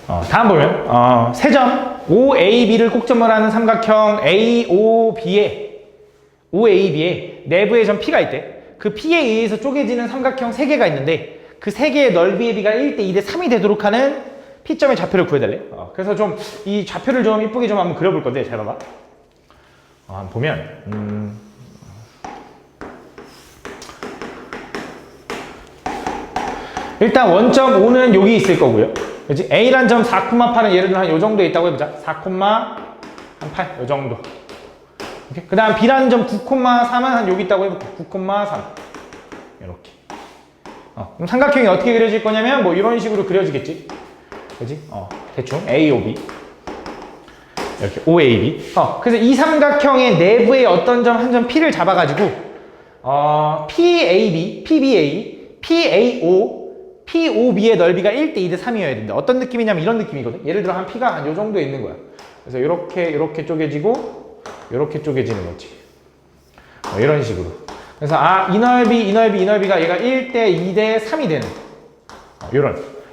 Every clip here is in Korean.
다음 보면 세점 OAB를 꼭점으로 하는 삼각형 OAB에 내부에 점 P가 있대. 그 P에 의해서 쪼개지는 삼각형 3개가 있는데 그 3개의 넓이의 비가 1대 2대 3이 되도록 하는 P점의 좌표를 구해달래. 그래서 좀 이 좌표를 좀 이쁘게 좀 한번 그려볼 건데 잘 봐봐. 한번 보면 일단 원점 O는 여기 있을 거고요. 그렇지? A란 점 4,8은 예를 들어 한 요 정도에 있다고 해보자. 4,8 요 정도. 그 다음 B라는 점 9,3은 한 여기 있다고 해볼게. 9,3 이렇게. 그럼 삼각형이 어떻게 그려질 거냐면 뭐 이런 식으로 그려지겠지. 그지? 대충 AOB 이렇게 OAB. 그래서 이 삼각형의 내부의 어떤 점 한 점 P를 잡아가지고 PAB, PBA, PAO, POB의 넓이가 1대 2대 3이어야 된다. 어떤 느낌이냐면 이런 느낌이거든. 예를 들어 한 P가 한 요 정도에 있는 거야. 그래서 이렇게 쪼개지고 이렇게 쪼개지는 거지. 이런 식으로. 그래서 이 넓이가 얘가 1대 2대 3이 되는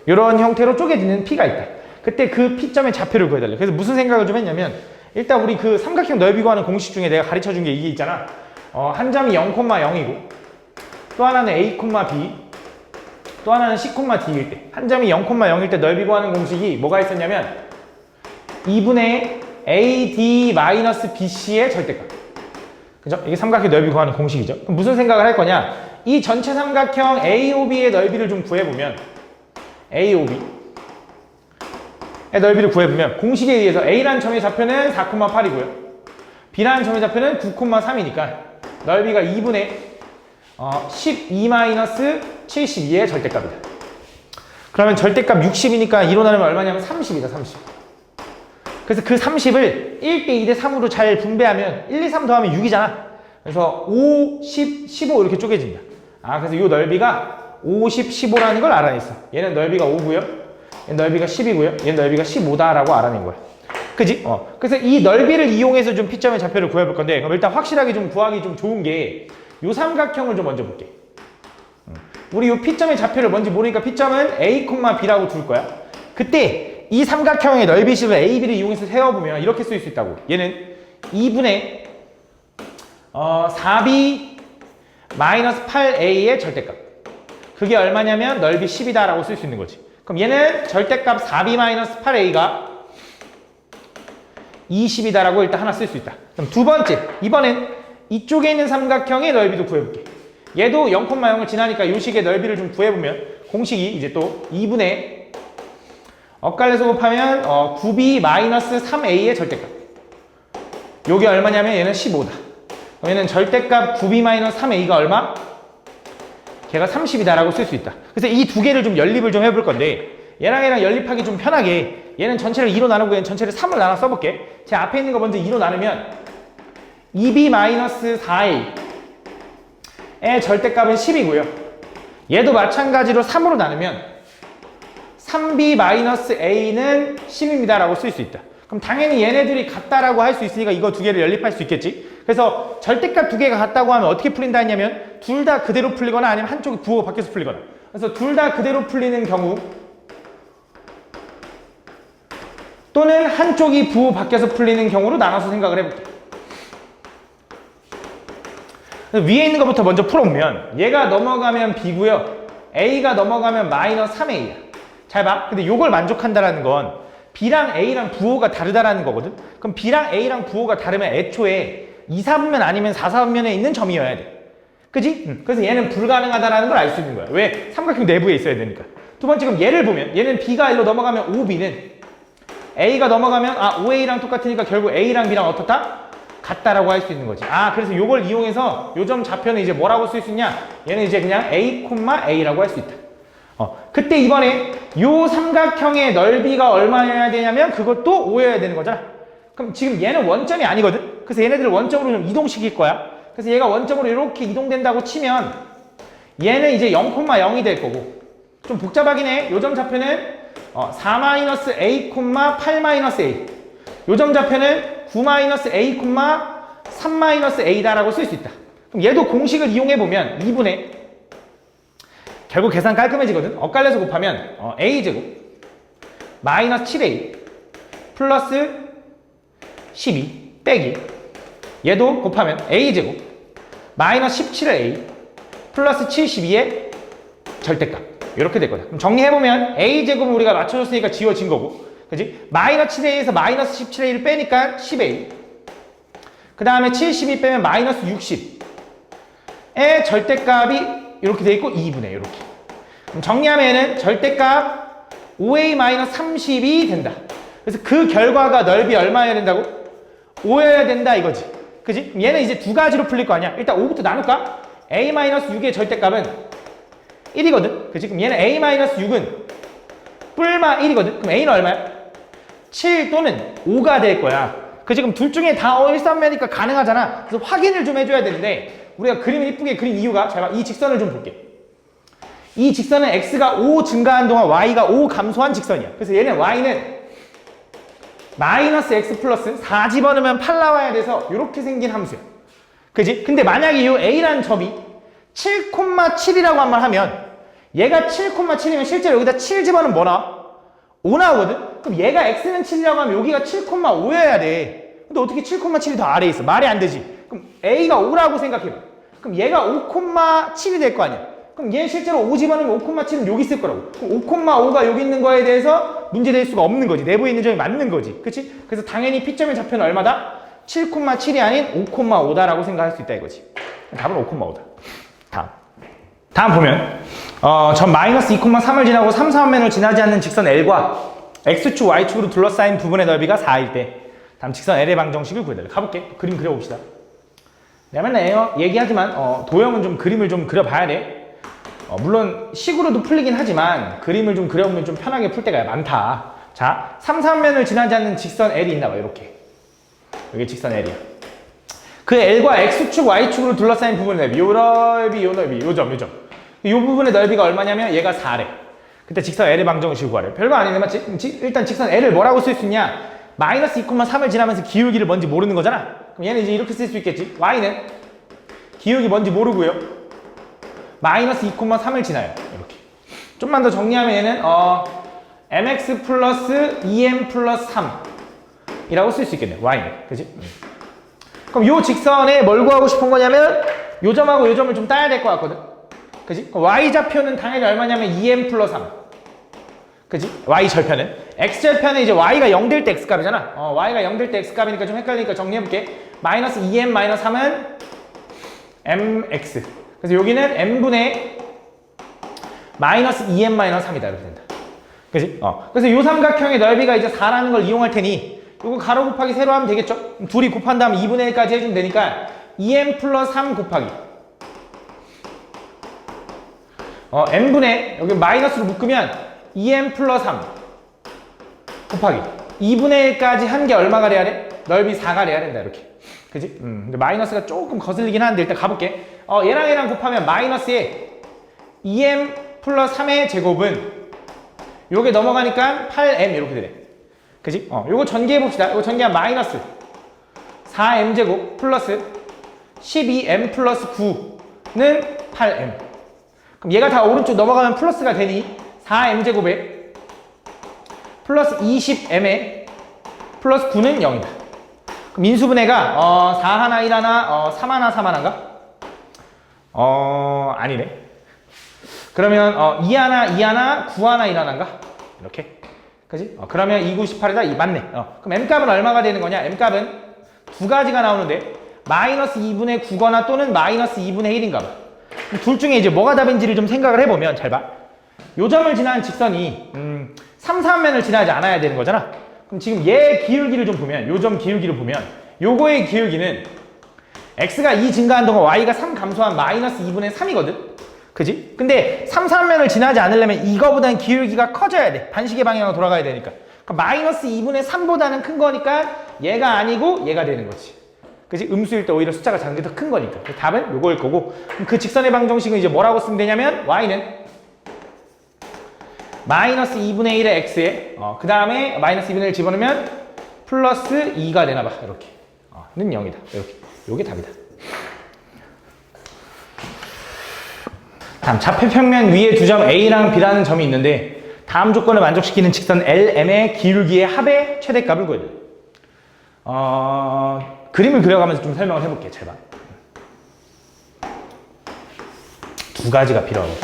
요런 형태로 쪼개지는 P가 있다. 그때 그 P점의 좌표를 구해달래. 그래서 무슨 생각을 좀 했냐면 일단 우리 그 삼각형 넓이 구하는 공식 중에 내가 가르쳐준 게 이게 있잖아. 한 점이 0,0이고 또 하나는 A, B 또 하나는 C,D일 때 한 점이 0,0일 때 넓이 구하는 공식이 뭐가 있었냐면 2분의 AD-BC의 절대값. 그죠? 이게 삼각형 넓이 구하는 공식이죠. 그럼 무슨 생각을 할 거냐? 이 전체 삼각형 AOB의 넓이를 좀 구해보면 AOB의 넓이를 구해보면 공식에 의해서 A라는 점의 좌표는 4,8이고요. B라는 점의 좌표는 9,3이니까 넓이가 2분의 12-72의 절대값이다. 그러면 절대값 60이니까 2로 나누면 얼마냐면 30이다, 30. 그래서 그 30을 1대 2대 3으로 잘 분배하면 1, 2, 3 더하면 6이잖아. 그래서 5, 10, 15 이렇게 쪼개진다. 그래서 이 넓이가 50, 15라는 걸 알아냈어. 얘는 넓이가 5고요. 얘는 넓이가 10이고요. 얘는 넓이가 15다라고 알아낸 거야. 그지? 그래서 이 넓이를 이용해서 좀 P점의 좌표를 구해볼 건데 그럼 일단 확실하게 좀 구하기 좀 좋은 게 이 삼각형을 좀 먼저 볼게. 우리 이 P점의 좌표를 뭔지 모르니까 P점은 A, B라고 둘 거야. 그때 이 삼각형의 넓이식을 A, B를 이용해서 세워보면 이렇게 쓸 수 있다고. 얘는 2분의 4B 마이너스 8A의 절대값. 그게 얼마냐면 넓이 10이다 라고 쓸 수 있는 거지. 그럼 얘는 절대값 4B 마이너스 8A가 20이다 라고 일단 하나 쓸 수 있다. 그럼 두 번째, 이번엔 이쪽에 있는 삼각형의 넓이도 구해볼게. 얘도 0,0을 지나니까 요 식의 넓이를 좀 구해보면 공식이 이제 또 2분의 엇갈려서 곱하면 9B 마이너스 3A의 절대값. 요게 얼마냐면 얘는 15다. 그럼 얘는 절대값 9B 마이너스 3A가 얼마? 걔가 30이다 라고 쓸 수 있다. 그래서 이 두 개를 좀 연립을 좀 해볼 건데 얘랑 연립하기 좀 편하게 얘는 전체를 2로 나누고 얘는 전체를 3을 나눠 써볼게. 제 앞에 있는 거 먼저 2로 나누면 2B 마이너스 4A의 절대값은 10이고요. 얘도 마찬가지로 3으로 나누면 3B 마이너스 A는 10입니다 라고 쓸 수 있다. 그럼 당연히 얘네들이 같다라고 할 수 있으니까 이거 두 개를 연립할 수 있겠지. 그래서 절대값 두 개가 같다고 하면 어떻게 풀린다 했냐면 둘 다 그대로 풀리거나 아니면 한쪽이 부호가 바뀌어서 풀리거나. 그래서 둘 다 그대로 풀리는 경우 또는 한쪽이 부호 바뀌어서 풀리는 경우로 나눠서 생각을 해볼게. 위에 있는 것부터 먼저 풀어보면 얘가 넘어가면 B고요. A가 넘어가면 마이너스 3A야. 잘 봐. 근데 요걸 만족한다라는 건 B랑 A랑 부호가 다르다라는 거거든. 그럼 B랑 A랑 부호가 다르면 애초에 2, 4분면 아니면 4, 4분면에 있는 점이어야 돼. 그지? 그래서 얘는 불가능하다라는 걸 알 수 있는 거야. 왜? 삼각형 내부에 있어야 되니까. 두 번째, 그럼 얘를 보면 얘는 B가 1로 넘어가면 5B는 A가 넘어가면 5A랑 똑같으니까 결국 A랑 B랑 어떻다? 같다라고 할 수 있는 거지. 그래서 요걸 이용해서 요 점 좌표는 이제 뭐라고 쓸 수 있냐? 얘는 이제 그냥 A, A라고 할 수 있다. 그때 이번에 요 삼각형의 넓이가 얼마여야 되냐면 그것도 5여야 되는 거잖아. 그럼 지금 얘는 원점이 아니거든? 그래서 얘네들을 원점으로 좀 이동시킬 거야. 그래서 얘가 원점으로 이렇게 이동된다고 치면 얘는 이제 0,0이 될 거고 좀 복잡하긴 해. 요 점 좌표는 4-A, 8-A. 요 점 좌표는 9-A, 3-A다라고 쓸 수 있다. 그럼 얘도 공식을 이용해보면 2분의 결국 계산 깔끔해지거든. 엇갈려서 곱하면 A제곱 마이너스 7a 플러스 12 빼기 얘도 곱하면 a제곱 마이너스 17a 플러스 72의 절대값 이렇게 될 거다. 그럼 정리해보면 a제곱은 우리가 맞춰줬으니까 지워진 거고 그지? 마이너스 7a에서 마이너스 17a를 빼니까 10a 그 다음에 72 빼면 마이너스 60의 절대값이 이렇게 돼 있고 2분의 이렇게. 그럼 정리하면 얘는 절대값 5a-30이 된다. 그래서 그 결과가 넓이 얼마여야 된다고? 5여야 된다 이거지. 그지? 그럼 얘는 이제 두 가지로 풀릴 거 아니야? 일단 5부터 나눌까? a-6의 절대값은 1이거든. 그지? 그럼 얘는 a-6은 뿔마 1이거든. 그럼 a는 얼마야? 7 또는 5가 될 거야. 그지? 그럼 둘 중에 다 일삼면이니까 가능하잖아. 그래서 확인을 좀 해줘야 되는데 우리가 그림을 이쁘게 그린 이유가 잘 봐. 이 직선을 좀 볼게. 이 직선은 x가 5 증가한 동안 y가 5 감소한 직선이야. 그래서 얘는 y는 마이너스 x 플러스 4 집어넣으면 8 나와야 돼서 이렇게 생긴 함수야. 그지? 근데 만약에 이 a라는 점이 7,7이라고 한 말 하면 얘가 7,7이면 실제로 여기다 7 집어넣으면 뭐 나와? 5 나오거든? 그럼 얘가 x는 7이라고 하면 여기가 7,5여야 돼. 근데 어떻게 7,7이 더 아래에 있어? 말이 안 되지. 그럼 a가 5라고 생각해봐. 그럼 얘가 5,7이 될 거 아니야. 그럼 얘 실제로 5 집어넣으면 5,7은 여기 있을 거라고. 그럼 5,5가 여기 있는 거에 대해서 문제될 수가 없는 거지. 내부에 있는 점이 맞는 거지. 그치? 그래서 당연히 P점의 좌표는 얼마다? 7,7이 아닌 5,5다라고 생각할 수 있다 이거지. 답은 5,5다. 다음 보면 전 마이너스 2,3을 지나고 3, 4면을 지나지 않는 직선 L과 X축, Y축으로 둘러싸인 부분의 넓이가 4일 때 다음 직선 L의 방정식을 구해달라. 가볼게. 그림 그려봅시다. 내가 맨날 얘기하지만 도형은 좀 그림을 좀 그려봐야 돼. 물론 식으로도 풀리긴 하지만 그림을 좀 그려보면 좀 편하게 풀 때가 많다. 자, 3, 4면을 지나지 않는 직선 L이 있나 봐. 이렇게. 여기 직선 L이야. 그 L과 X축, Y축으로 둘러싸인 부분의 넓이, 요 넓이, 요 넓이, 요 점. 이 부분의 넓이가 얼마냐면 얘가 4래. 그때 직선 L의 방정식을 구하래. 별거 아니네, 맞지? 일단 직선 L을 뭐라고 쓸 수 있냐? 마이너스 2,3을 지나면서 기울기를 뭔지 모르는 거잖아. 그럼 얘는 이제 이렇게 쓸 수 있겠지? Y는 기울기 뭔지 모르고요. 마이너스 2,3을 지나요. 이렇게. 좀만 더 정리하면 얘는 mx 플러스 2m 플러스 3이라고 쓸 수 있겠네. Y는. 그지? 그럼 요 직선에 뭘 구하고 싶은 거냐면 요 점하고 요 점을 좀 따야 될 것 같거든. 그지? y좌표는 당연히 얼마냐면 2m 플러스 3. 그지? y절편은. x절편은 이제 y가 0 될 때 x값이잖아. y가 0 될 때 x값이니까 좀 헷갈리니까 정리해볼게. 마이너스 2m 마이너스 3은 mx. 그래서 여기는 m분의 마이너스 2m 마이너스 3이다. 이렇게 된다. 그지? 그래서 요 삼각형의 넓이가 이제 4라는 걸 이용할 테니 요거 가로 곱하기 세로 하면 되겠죠? 둘이 곱한 다음 2분의 1까지 해주면 되니까 2m 플러스 3 곱하기 n분의 여기 마이너스로 묶으면 2m 플러스 3 곱하기 2분의 1까지 한 게 얼마가 돼야 돼? 넓이 4가 돼야 된다. 이렇게. 그지? 근데 마이너스가 조금 거슬리긴 하는데 일단 가볼게. 얘랑 곱하면 마이너스에 2m 플러스 3의 제곱은 요게 넘어가니까 8m 이렇게 되네. 그지? 요거 전개해봅시다. 요거 전개하면 마이너스 4m 제곱 플러스 12m 플러스 9는 8m. 그럼 얘가 다 오른쪽 넘어가면 플러스가 되니 4m 제곱에 플러스 20m에 플러스 9는 0이다. 그럼 인수분해가 4 하나 1 하나 3 하나 3 하나인가? 아니네. 그러면 2 하나 2 하나 9 하나 1 하나인가? 이렇게. 그지? 그러면 2, 9, 18이다. 맞네. 그럼 m값은 얼마가 되는 거냐? m값은 두 가지가 나오는데 마이너스 2분의 9거나 또는 마이너스 2분의 1인가 봐. 둘 중에 이제 뭐가 답인지를 좀 생각을 해보면 잘 봐. 요 점을 지나는 직선이 3, 4면을 지나지 않아야 되는 거잖아. 그럼 지금 얘 기울기를 좀 보면 요 점 기울기를 보면 요거의 기울기는 x가 2 증가한 동안 y가 3 감소한 마이너스 2분의 3이거든. 그지? 근데 3, 4면을 지나지 않으려면 이거보다는 기울기가 커져야 돼. 반시계 방향으로 돌아가야 되니까. 그러니까 마이너스 2분의 3보다는 큰 거니까 얘가 아니고 얘가 되는 거지. 그지? 음수일 때 오히려 숫자가 작은 게 더 큰 거니까. 답은 요거일 거고. 그 직선의 방정식은 이제 뭐라고 쓰면 되냐면 y는 마이너스 2분의 1의 x에 그 다음에 마이너스 2분의 1 집어넣으면 플러스 2가 되나 봐. 이렇게. 는 0이다. 이렇게. 요게 답이다. 다음 좌표평면 위에 두 점 A랑 B라는 점이 있는데 다음 조건을 만족시키는 직선 LM의 기울기의 합의 최대값을 구해야 돼. 그림을 그려가면서 좀 설명을 해볼게. 잘 봐. 두 가지가 필요하고.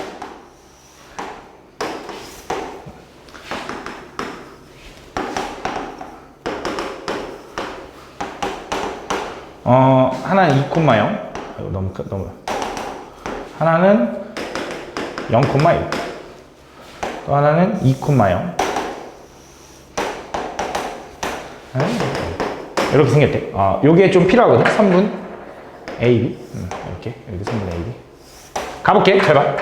하나는 2,0. 너무. 하나는 0,1. 또 하나는 2,0. 이렇게 생겼대. 요게 좀 필요하거든. 3분 AB. 이렇게 3분 AB. 가볼게. 잘 봐.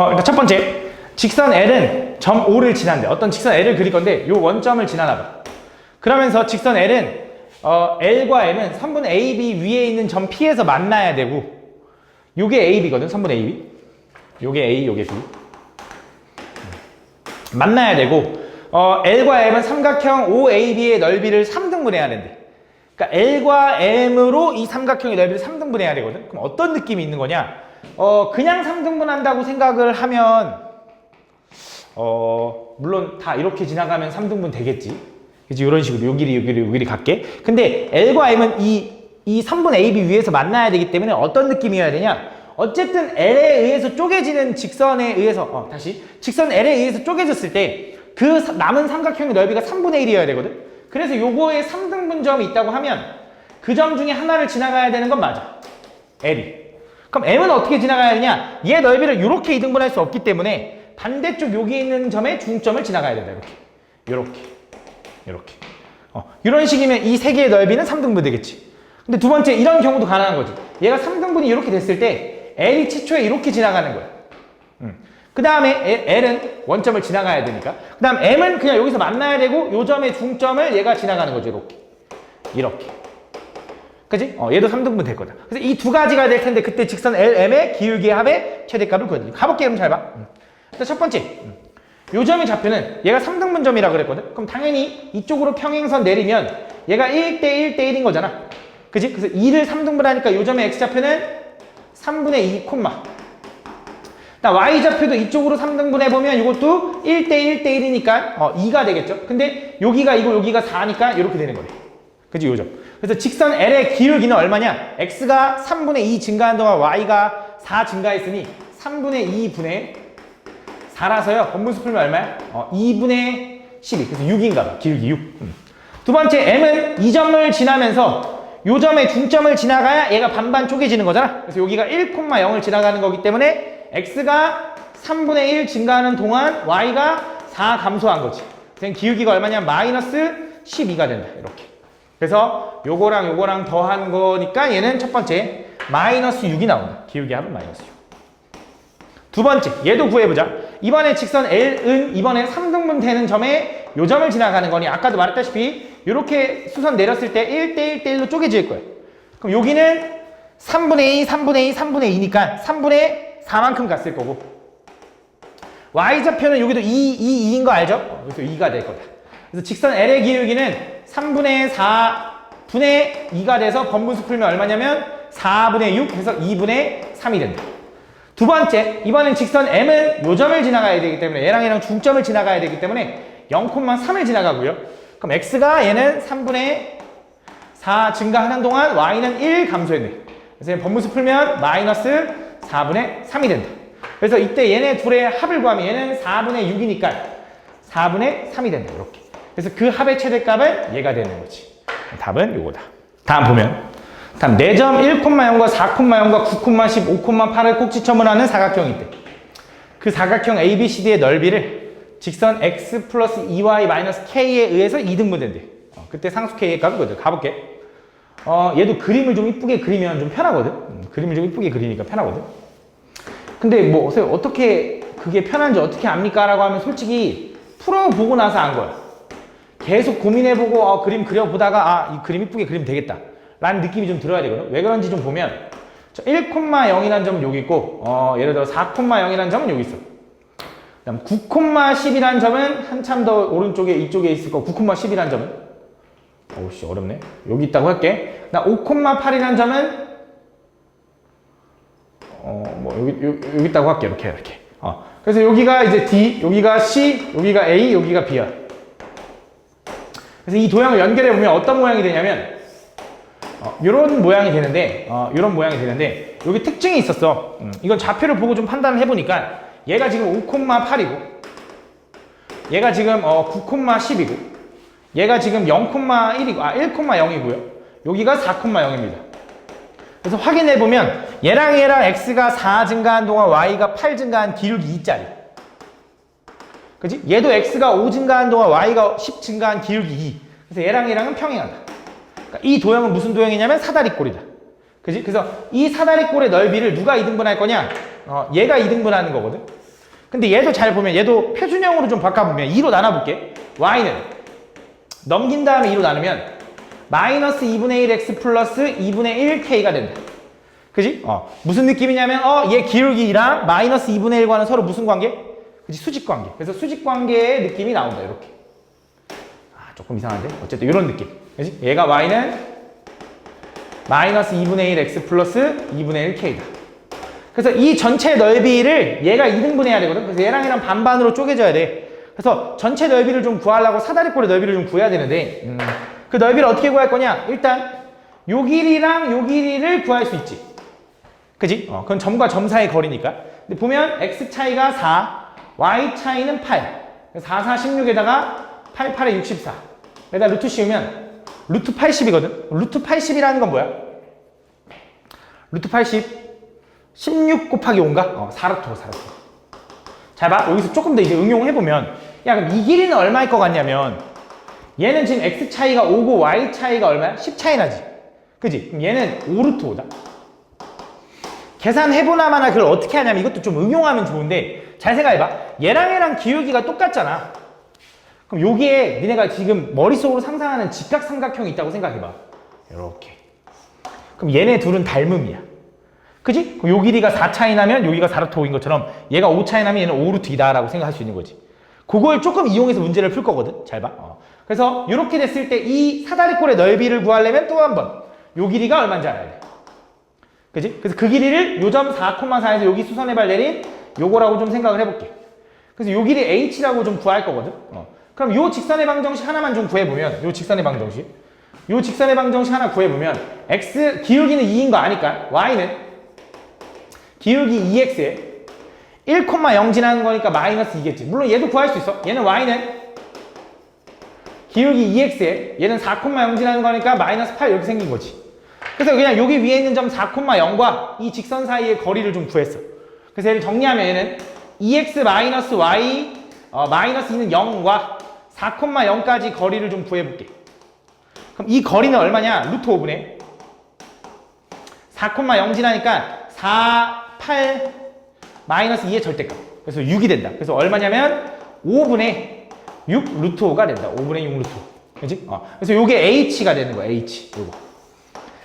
일단 첫 번째. 직선 L은 점 O를 지난대. 어떤 직선 L을 그릴 건데 요 원점을 지나나 봐. 그러면서 직선 L은 L과 M은 3분 AB 위에 있는 점 P에서 만나야 되고 요게 AB거든. 3분 AB. 요게 A, 요게 B. 만나야 되고 L과 M은 삼각형 OAB의 넓이를 3등분 해야 된대. 그러니까 L과 M으로 이 삼각형의 넓이를 3등분 해야 되거든. 그럼 어떤 느낌이 있는 거냐? 그냥 3등분 한다고 생각을 하면 물론 다 이렇게 지나가면 3등분 되겠지. 그치? 이런 식으로 요 길이 갈게. 근데 L과 M은 이 3분 AB 위에서 만나야 되기 때문에 어떤 느낌이어야 되냐? 어쨌든 L에 의해서 쪼개지는 직선에 의해서 직선 L에 의해서 쪼개졌을 때 그 남은 삼각형의 넓이가 3분의 1이어야 되거든. 그래서 요거에 3등분점이 있다고 하면 그 점 중에 하나를 지나가야 되는 건 맞아. L이. 그럼 M은 어떻게 지나가야 되냐? 얘 넓이를 이렇게 이등분할 수 없기 때문에 반대쪽 여기 있는 점에 중점을 지나가야 된다. 이렇게. 이런 식이면 이 세 개의 넓이는 3등분 되겠지. 근데 두 번째 이런 경우도 가능한 거지. 얘가 3등분이 이렇게 됐을 때 L이 최초에 이렇게 지나가는 거야. 그 다음에 L은 원점을 지나가야 되니까. 그 다음 M은 그냥 여기서 만나야 되고 요 점의 중점을 얘가 지나가는 거죠. 이렇게. 그치? 얘도 3등분 될 거다. 그래서 이 두 가지가 될 텐데 그때 직선 LM의 기울기의 합의 최대값을 구해야 돼. 가볼게. 그럼 잘 봐. 일단 첫 번째. 요 점의 좌표는 얘가 3등분점이라고 그랬거든. 그럼 당연히 이쪽으로 평행선 내리면 얘가 1대 1대 1인 거잖아. 그치? 그래서 2를 3등분 하니까 요 점의 x좌표는 3분의 2, y좌표도 이쪽으로 3등분 해보면 이것도 1대 1대 1이니까 2가 되겠죠. 근데 여기가 2고 여기가 4니까 이렇게 되는 거래. 그치? 요 점. 그래서 직선 L의 기울기는 얼마냐? x가 3분의 2 증가한 동안 y가 4 증가했으니 3분의 2분의 4라서요. 번분수 풀면 얼마야? 2분의 12. 그래서 6인가 봐. 기울기 6. 두 번째 m은 이 점을 지나면서 요 점의 중점을 지나가야 얘가 반반 쪼개지는 거잖아. 그래서 여기가 1,0을 지나가는 거기 때문에 x가 3분의 1 증가하는 동안 y가 4 감소한 거지. 그래서 기울기가 얼마냐? 마이너스 12가 된다. 이렇게. 그래서 요거랑 더한 거니까 얘는 첫 번째 마이너스 6이 나온다. 기울기 합은 마이너스 6. 두 번째, 얘도 구해보자. 이번에 직선 L은 이번에 3등분 되는 점에 요 점을 지나가는 거니 아까도 말했다시피 이렇게 수선 내렸을 때 1대 1대 1로 쪼개질 거예요. 그럼 여기는 3분의 2, 3분의 2, 3분의 2니까 3분의 4만큼 갔을 거고 y좌표는 여기도 2인 거 알죠? 그래서 2가 될 거다. 그래서 직선 L의 기울기는 3분의 4분의 2가 돼서 번분수 풀면 얼마냐면 4분의 6 해서 2분의 3이 된다. 두 번째, 이번엔 직선 M은 요 점을 지나가야 되기 때문에 얘랑 중점을 지나가야 되기 때문에 0,3을 지나가고요. 그럼 X가 얘는 3분의 4 증가하는 동안 Y는 1 감소했네. 그래서 번분수 풀면 마이너스 4분의 3이 된다. 그래서 이때 얘네 둘의 합을 구하면 얘는 4분의 6이니까 4분의 3이 된다. 이렇게. 그래서 그 합의 최대값은 얘가 되는 거지. 답은 요거다. 다음 보면 다음 4점 1,0과 4,0과 9,10, 5,8을 꼭지점을 하는 사각형이 있대. 그 사각형 ABCD의 넓이를 직선 x 플러스 2y 마이너스 k에 의해서 2등분 된대. 그때 상수 k의 값을 가볼게. 얘도 그림을 좀 이쁘게 그리면 좀 편하거든. 그림을 좀 이쁘게 그리니까 편하거든. 근데 뭐 어떻게 그게 편한지 어떻게 압니까? 라고 하면 솔직히 풀어보고 나서 안 거야. 계속 고민해보고 그림 그려보다가 이 그림 이쁘게 그리면 되겠다 라는 느낌이 좀 들어야 되거든. 왜 그런지 좀 보면 1,0이라는 점은 여기 있고 예를 들어 4,0이라는 점은 여기 있어. 그다음 9,10이라는 점은 한참 더 오른쪽에 이쪽에 있을 거고 9,10이라는 점은 어우씨 어렵네. 여기 있다고 할게. 그다음 5,8이라는 점은 뭐 여기 있다고 할게. 이렇게. 그래서 여기가 이제 D, 여기가 C, 여기가 A, 여기가 B야. 그래서 이 도형을 연결해 보면 어떤 모양이 되냐면 이런 모양이 되는데 이런 모양이 되는데 여기 특징이 있었어. 이건 좌표를 보고 좀 판단을 해보니까 얘가 지금 5,8이고 얘가 지금 9,10이고 얘가 지금 0,1이고 1,0이고요. 여기가 4,0입니다. 그래서 확인해 보면 얘랑 x가 4 증가한 동안 y가 8 증가한 기울기 2짜리. 그지? 얘도 x가 5 증가한 동안 y가 10 증가한 기울기 2. 그래서 얘랑은 평행하다. 그러니까 이 도형은 무슨 도형이냐면 사다리꼴이다. 그지? 그래서 이 사다리꼴의 넓이를 누가 이등분할 거냐? 얘가 이등분하는 거거든. 근데 얘도 잘 보면 얘도 표준형으로 좀 바꿔보면 2로 나눠볼게. y는 넘긴 다음에 2로 나누면 마이너스 2분의 1x 플러스 2분의 1k가 된다. 그지? 무슨 느낌이냐면 얘 기울기랑 마이너스 2분의 1과는 서로 무슨 관계? 그지? 수직 관계. 그래서 수직 관계의 느낌이 나온다. 이렇게. 조금 이상한데? 어쨌든 이런 느낌. 그지? 얘가 y는 마이너스 2분의 1x 플러스 2분의 1k다. 그래서 이 전체 넓이를 얘가 2등분해야 되거든. 그래서 얘랑 반반으로 쪼개져야 돼. 그래서 전체 넓이를 좀 구하려고 사다리꼴의 넓이를 좀 구해야 되는데 그 넓이를 어떻게 구할 거냐? 일단 요 길이랑 요 길이를 구할 수 있지. 그지? 그건 점과 점 사이의 거리니까. 근데 보면 x 차이가 4, y 차이는 8. 4, 4, 16에다가 8, 8에 64. 여기다 루트 씌우면 루트 80이거든. 루트 80이라는 건 뭐야? 루트 80 16 곱하기 5인가? 4루트 4루트. 잘 봐. 여기서 조금 더 이제 응용해보면 야 그럼 이 길이는 얼마일 것 같냐면 얘는 지금 x 차이가 5고 y 차이가 얼마야? 10 차이 나지. 그지? 그럼 얘는 5루트 5다. 계산해보나마나 그걸 어떻게 하냐면 이것도 좀 응용하면 좋은데 잘 생각해봐. 얘랑 기울기가 똑같잖아. 그럼 여기에 니네가 지금 머릿속으로 상상하는 직각삼각형이 있다고 생각해봐. 이렇게. 그럼 얘네 둘은 닮음이야. 그지? 그럼 요 길이가 4 차이 나면 여기가 4루트 5인 것처럼 얘가 5 차이 나면 얘는 5루트 2다 라고 생각할 수 있는 거지. 그걸 조금 이용해서 문제를 풀 거거든. 잘 봐. 그래서 이렇게 됐을 때 이 사다리꼴의 넓이를 구하려면 또 한 번 요 길이가 얼마인지 알아야 돼. 그지? 그래서 그 길이를 요점 4,4에서 여기 수선의 발 내린 요거라고 좀 생각을 해볼게. 그래서 요 길이 h라고 좀 구할 거거든. 그럼 요 직선의 방정식 하나만 좀 구해보면 요 직선의 방정식 하나 구해보면 x 기울기는 2인 거 아니까 y는 기울기 2x에 1,0 지나는 거니까 마이너스 2겠지. 물론 얘도 구할 수 있어. 얘는 y는 기울기 2x에 얘는 4,0 지나는 거니까 마이너스 8 이렇게 생긴 거지. 그래서 그냥 여기 위에 있는 점 4,0과 이 직선 사이의 거리를 좀 구했어. 그래서 얘를 정리하면 얘는 2x 마이너스 y 마이너스 2는 0과 4,0까지 거리를 좀 구해볼게. 그럼 이 거리는 얼마냐? 루트 5분의 4,0 지나니까 4, 8 마이너스 2의 절대값. 그래서 6이 된다. 그래서 얼마냐면 5분의 6 루트 5가 된다. 5분의 6 루트 5. 그치? 그래서 요게 h가 되는 거야. h. 요거.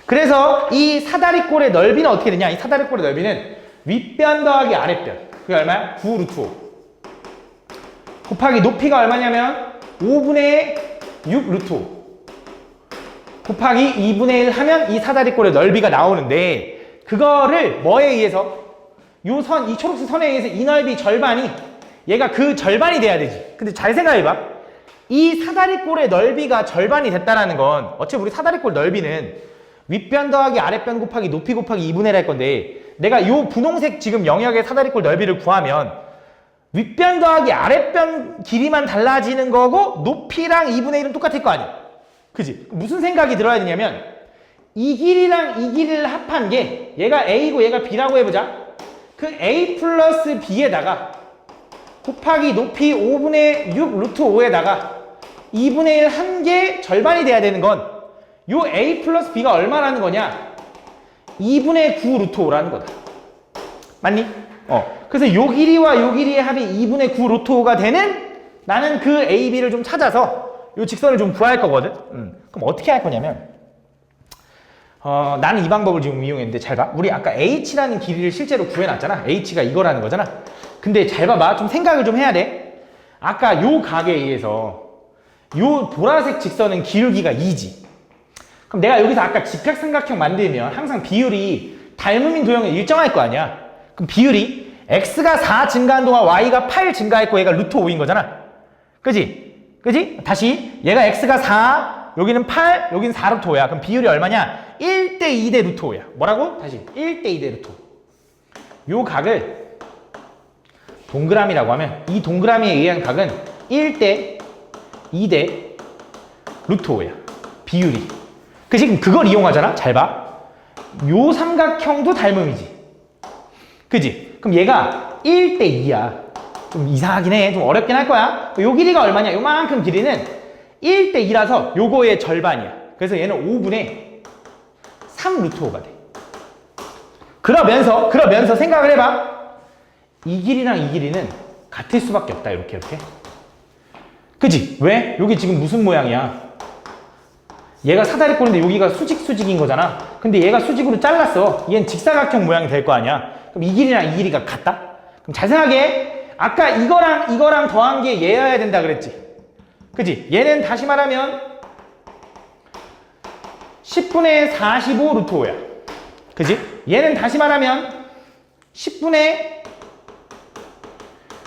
그래서 이 사다리꼴의 넓이는 어떻게 되냐? 이 사다리꼴의 넓이는 윗변 더하기 아랫변. 그게 얼마야? 9 루트 5. 곱하기 높이가 얼마냐면 5분의 6 루트 5. 곱하기 2분의 1 하면 이 사다리꼴의 넓이가 나오는데 그거를 뭐에 의해서 요 선, 이 초록색 선에 의해서 이 넓이 절반이 얘가 그 절반이 돼야 되지. 근데 잘 생각해봐. 이 사다리꼴의 넓이가 절반이 됐다라는 건 어차피 우리 사다리꼴 넓이는 윗변 더하기 아랫변 곱하기 높이 곱하기 2분의 1 할 건데 내가 요 분홍색 지금 영역의 사다리꼴 넓이를 구하면 윗변 더하기 아랫변 길이만 달라지는 거고 높이랑 2분의 1은 똑같을 거 아니야. 그지? 무슨 생각이 들어야 되냐면 이 길이랑 이 길이를 합한 게 얘가 A고 얘가 B라고 해보자. 그 A 플러스 B에다가 곱하기 높이 5분의 6 루트 5에다가 2분의 1 한 개 절반이 돼야 되는 건 요 A 플러스 B가 얼마라는 거냐? 2분의 9 루트 5라는 거다. 맞니? 그래서 요 길이와 요 길이의 합이 2분의 9 루트 5가 되는 나는 그 A, B를 좀 찾아서 요 직선을 좀 구할 거거든. 그럼 어떻게 할 거냐면 나는 이 방법을 지금 이용했는데 잘 봐. 우리 아까 H라는 길이를 실제로 구해놨잖아. H가 이거라는 거잖아. 근데 잘 봐봐. 좀 생각을 좀 해야 돼. 아까 요 각에 의해서 요 보라색 직선은 기울기가 2지. 그럼 내가 여기서 아까 직각삼각형 만들면 항상 비율이 닮음인 도형은 일정할 거 아니야. 그럼 비율이 x가 4 증가한 동안 y가 8 증가했고 얘가 루트 5인 거잖아. 그지? 그지? 다시 얘가 x가 4, 여기는 8, 여기는 4 루트 5야. 그럼 비율이 얼마냐? 1대 2대 루트 5야. 뭐라고? 다시 1대 2대 루트 5. 요 각을 동그라미라고 하면 이 동그라미에 의한 각은 1대 2대 루트 5야. 비율이. 그치? 그럼 그걸 이용하잖아? 잘 봐. 요 삼각형도 닮음이지. 그지? 그럼 얘가 1대 2야. 좀 이상하긴 해. 좀 어렵긴 할 거야. 요 길이가 얼마냐? 요만큼 길이는 1대 2라서 요거의 절반이야. 그래서 얘는 5분의 3 루트 5가 돼. 그러면서 생각을 해봐. 이 길이랑 이 길이는 같을 수밖에 없다. 이렇게. 그지? 왜? 여기 지금 무슨 모양이야? 얘가 사다리꼴인데 여기가 수직인 거잖아. 근데 얘가 수직으로 잘랐어. 얘는 직사각형 모양이 될 거 아니야. 그럼 이 길이랑 이 길이가 같다? 그럼 잘 생각해. 아까 이거랑 더한 게 얘여야 된다 그랬지. 그지? 얘는 다시 말하면 10분의 45 루트 5야. 그지? 얘는 다시 말하면 10분의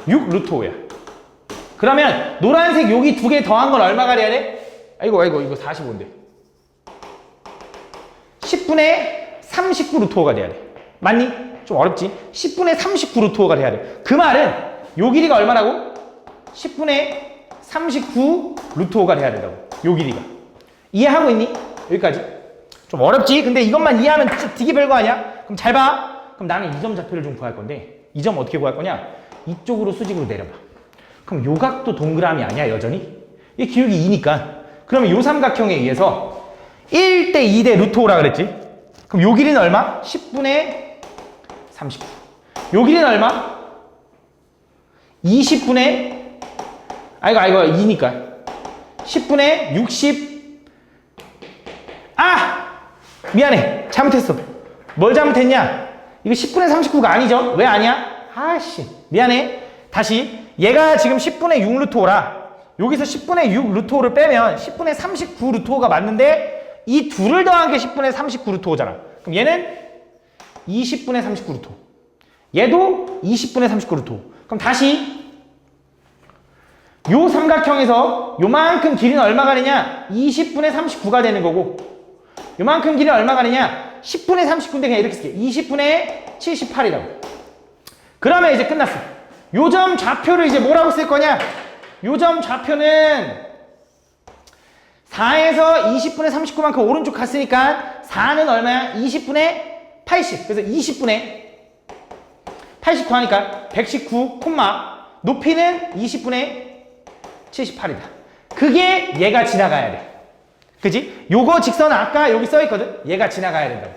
6 루트 5야. 그러면 노란색 여기 두 개 더한 건 얼마가 돼야 돼? 아이고 이거 45인데 10분의 39 루트 5가 돼야 돼. 맞니? 좀 어렵지? 10분의 39 루트 5가 돼야 돼. 그 말은 요 길이가 얼마라고? 10분의 39 루트 5가 돼야 된다고. 요 길이가. 이해하고 있니? 여기까지. 좀 어렵지? 근데 이것만 이해하면 되게 별거 아니야? 그럼 잘 봐. 그럼 나는 이 점 좌표를 좀 구할 건데 이 점 어떻게 구할 거냐? 이쪽으로 수직으로 내려봐. 그럼 요 각도 동그라미 아니야 여전히? 이 기울기 2니까. 그러면 요 삼각형에 의해서 1대 2대 루트 5라 그랬지? 그럼 요 길이는 얼마? 10분의 39. 요 길이는 얼마? 20분의 아이고 2니까 10분의 60. 미안해. 잘못했어. 뭘 잘못했냐? 이거 10분의 39가 아니죠? 왜 아니야? 아씨 미안해. 다시 얘가 지금 10분의 6 루트 5라 여기서 10분의 6 루트 5를 빼면 10분의 39 루트 5가 맞는데 이 둘을 더한 게 10분의 39 루트 5잖아. 그럼 얘는 20분의 39 루트 5. 얘도 20분의 39 루트 5. 그럼 다시 요 삼각형에서 요만큼 길이는 얼마가 되냐? 20분의 39가 되는 거고 요만큼 길이는 얼마가 되냐? 10분의 39인데 그냥 이렇게 쓸게. 20분의 78이라고. 그러면 이제 끝났어. 요 점 좌표를 이제 뭐라고 쓸 거냐? 요 점 좌표는 4에서 20분의 39만큼 오른쪽 갔으니까 4는 얼마야? 20분의 80. 그래서 20분의 80 더하니까 119, 높이는 20분의 78이다. 그게 얘가 지나가야 돼. 그지? 요거 직선 아까 여기 써있거든? 얘가 지나가야 된다고.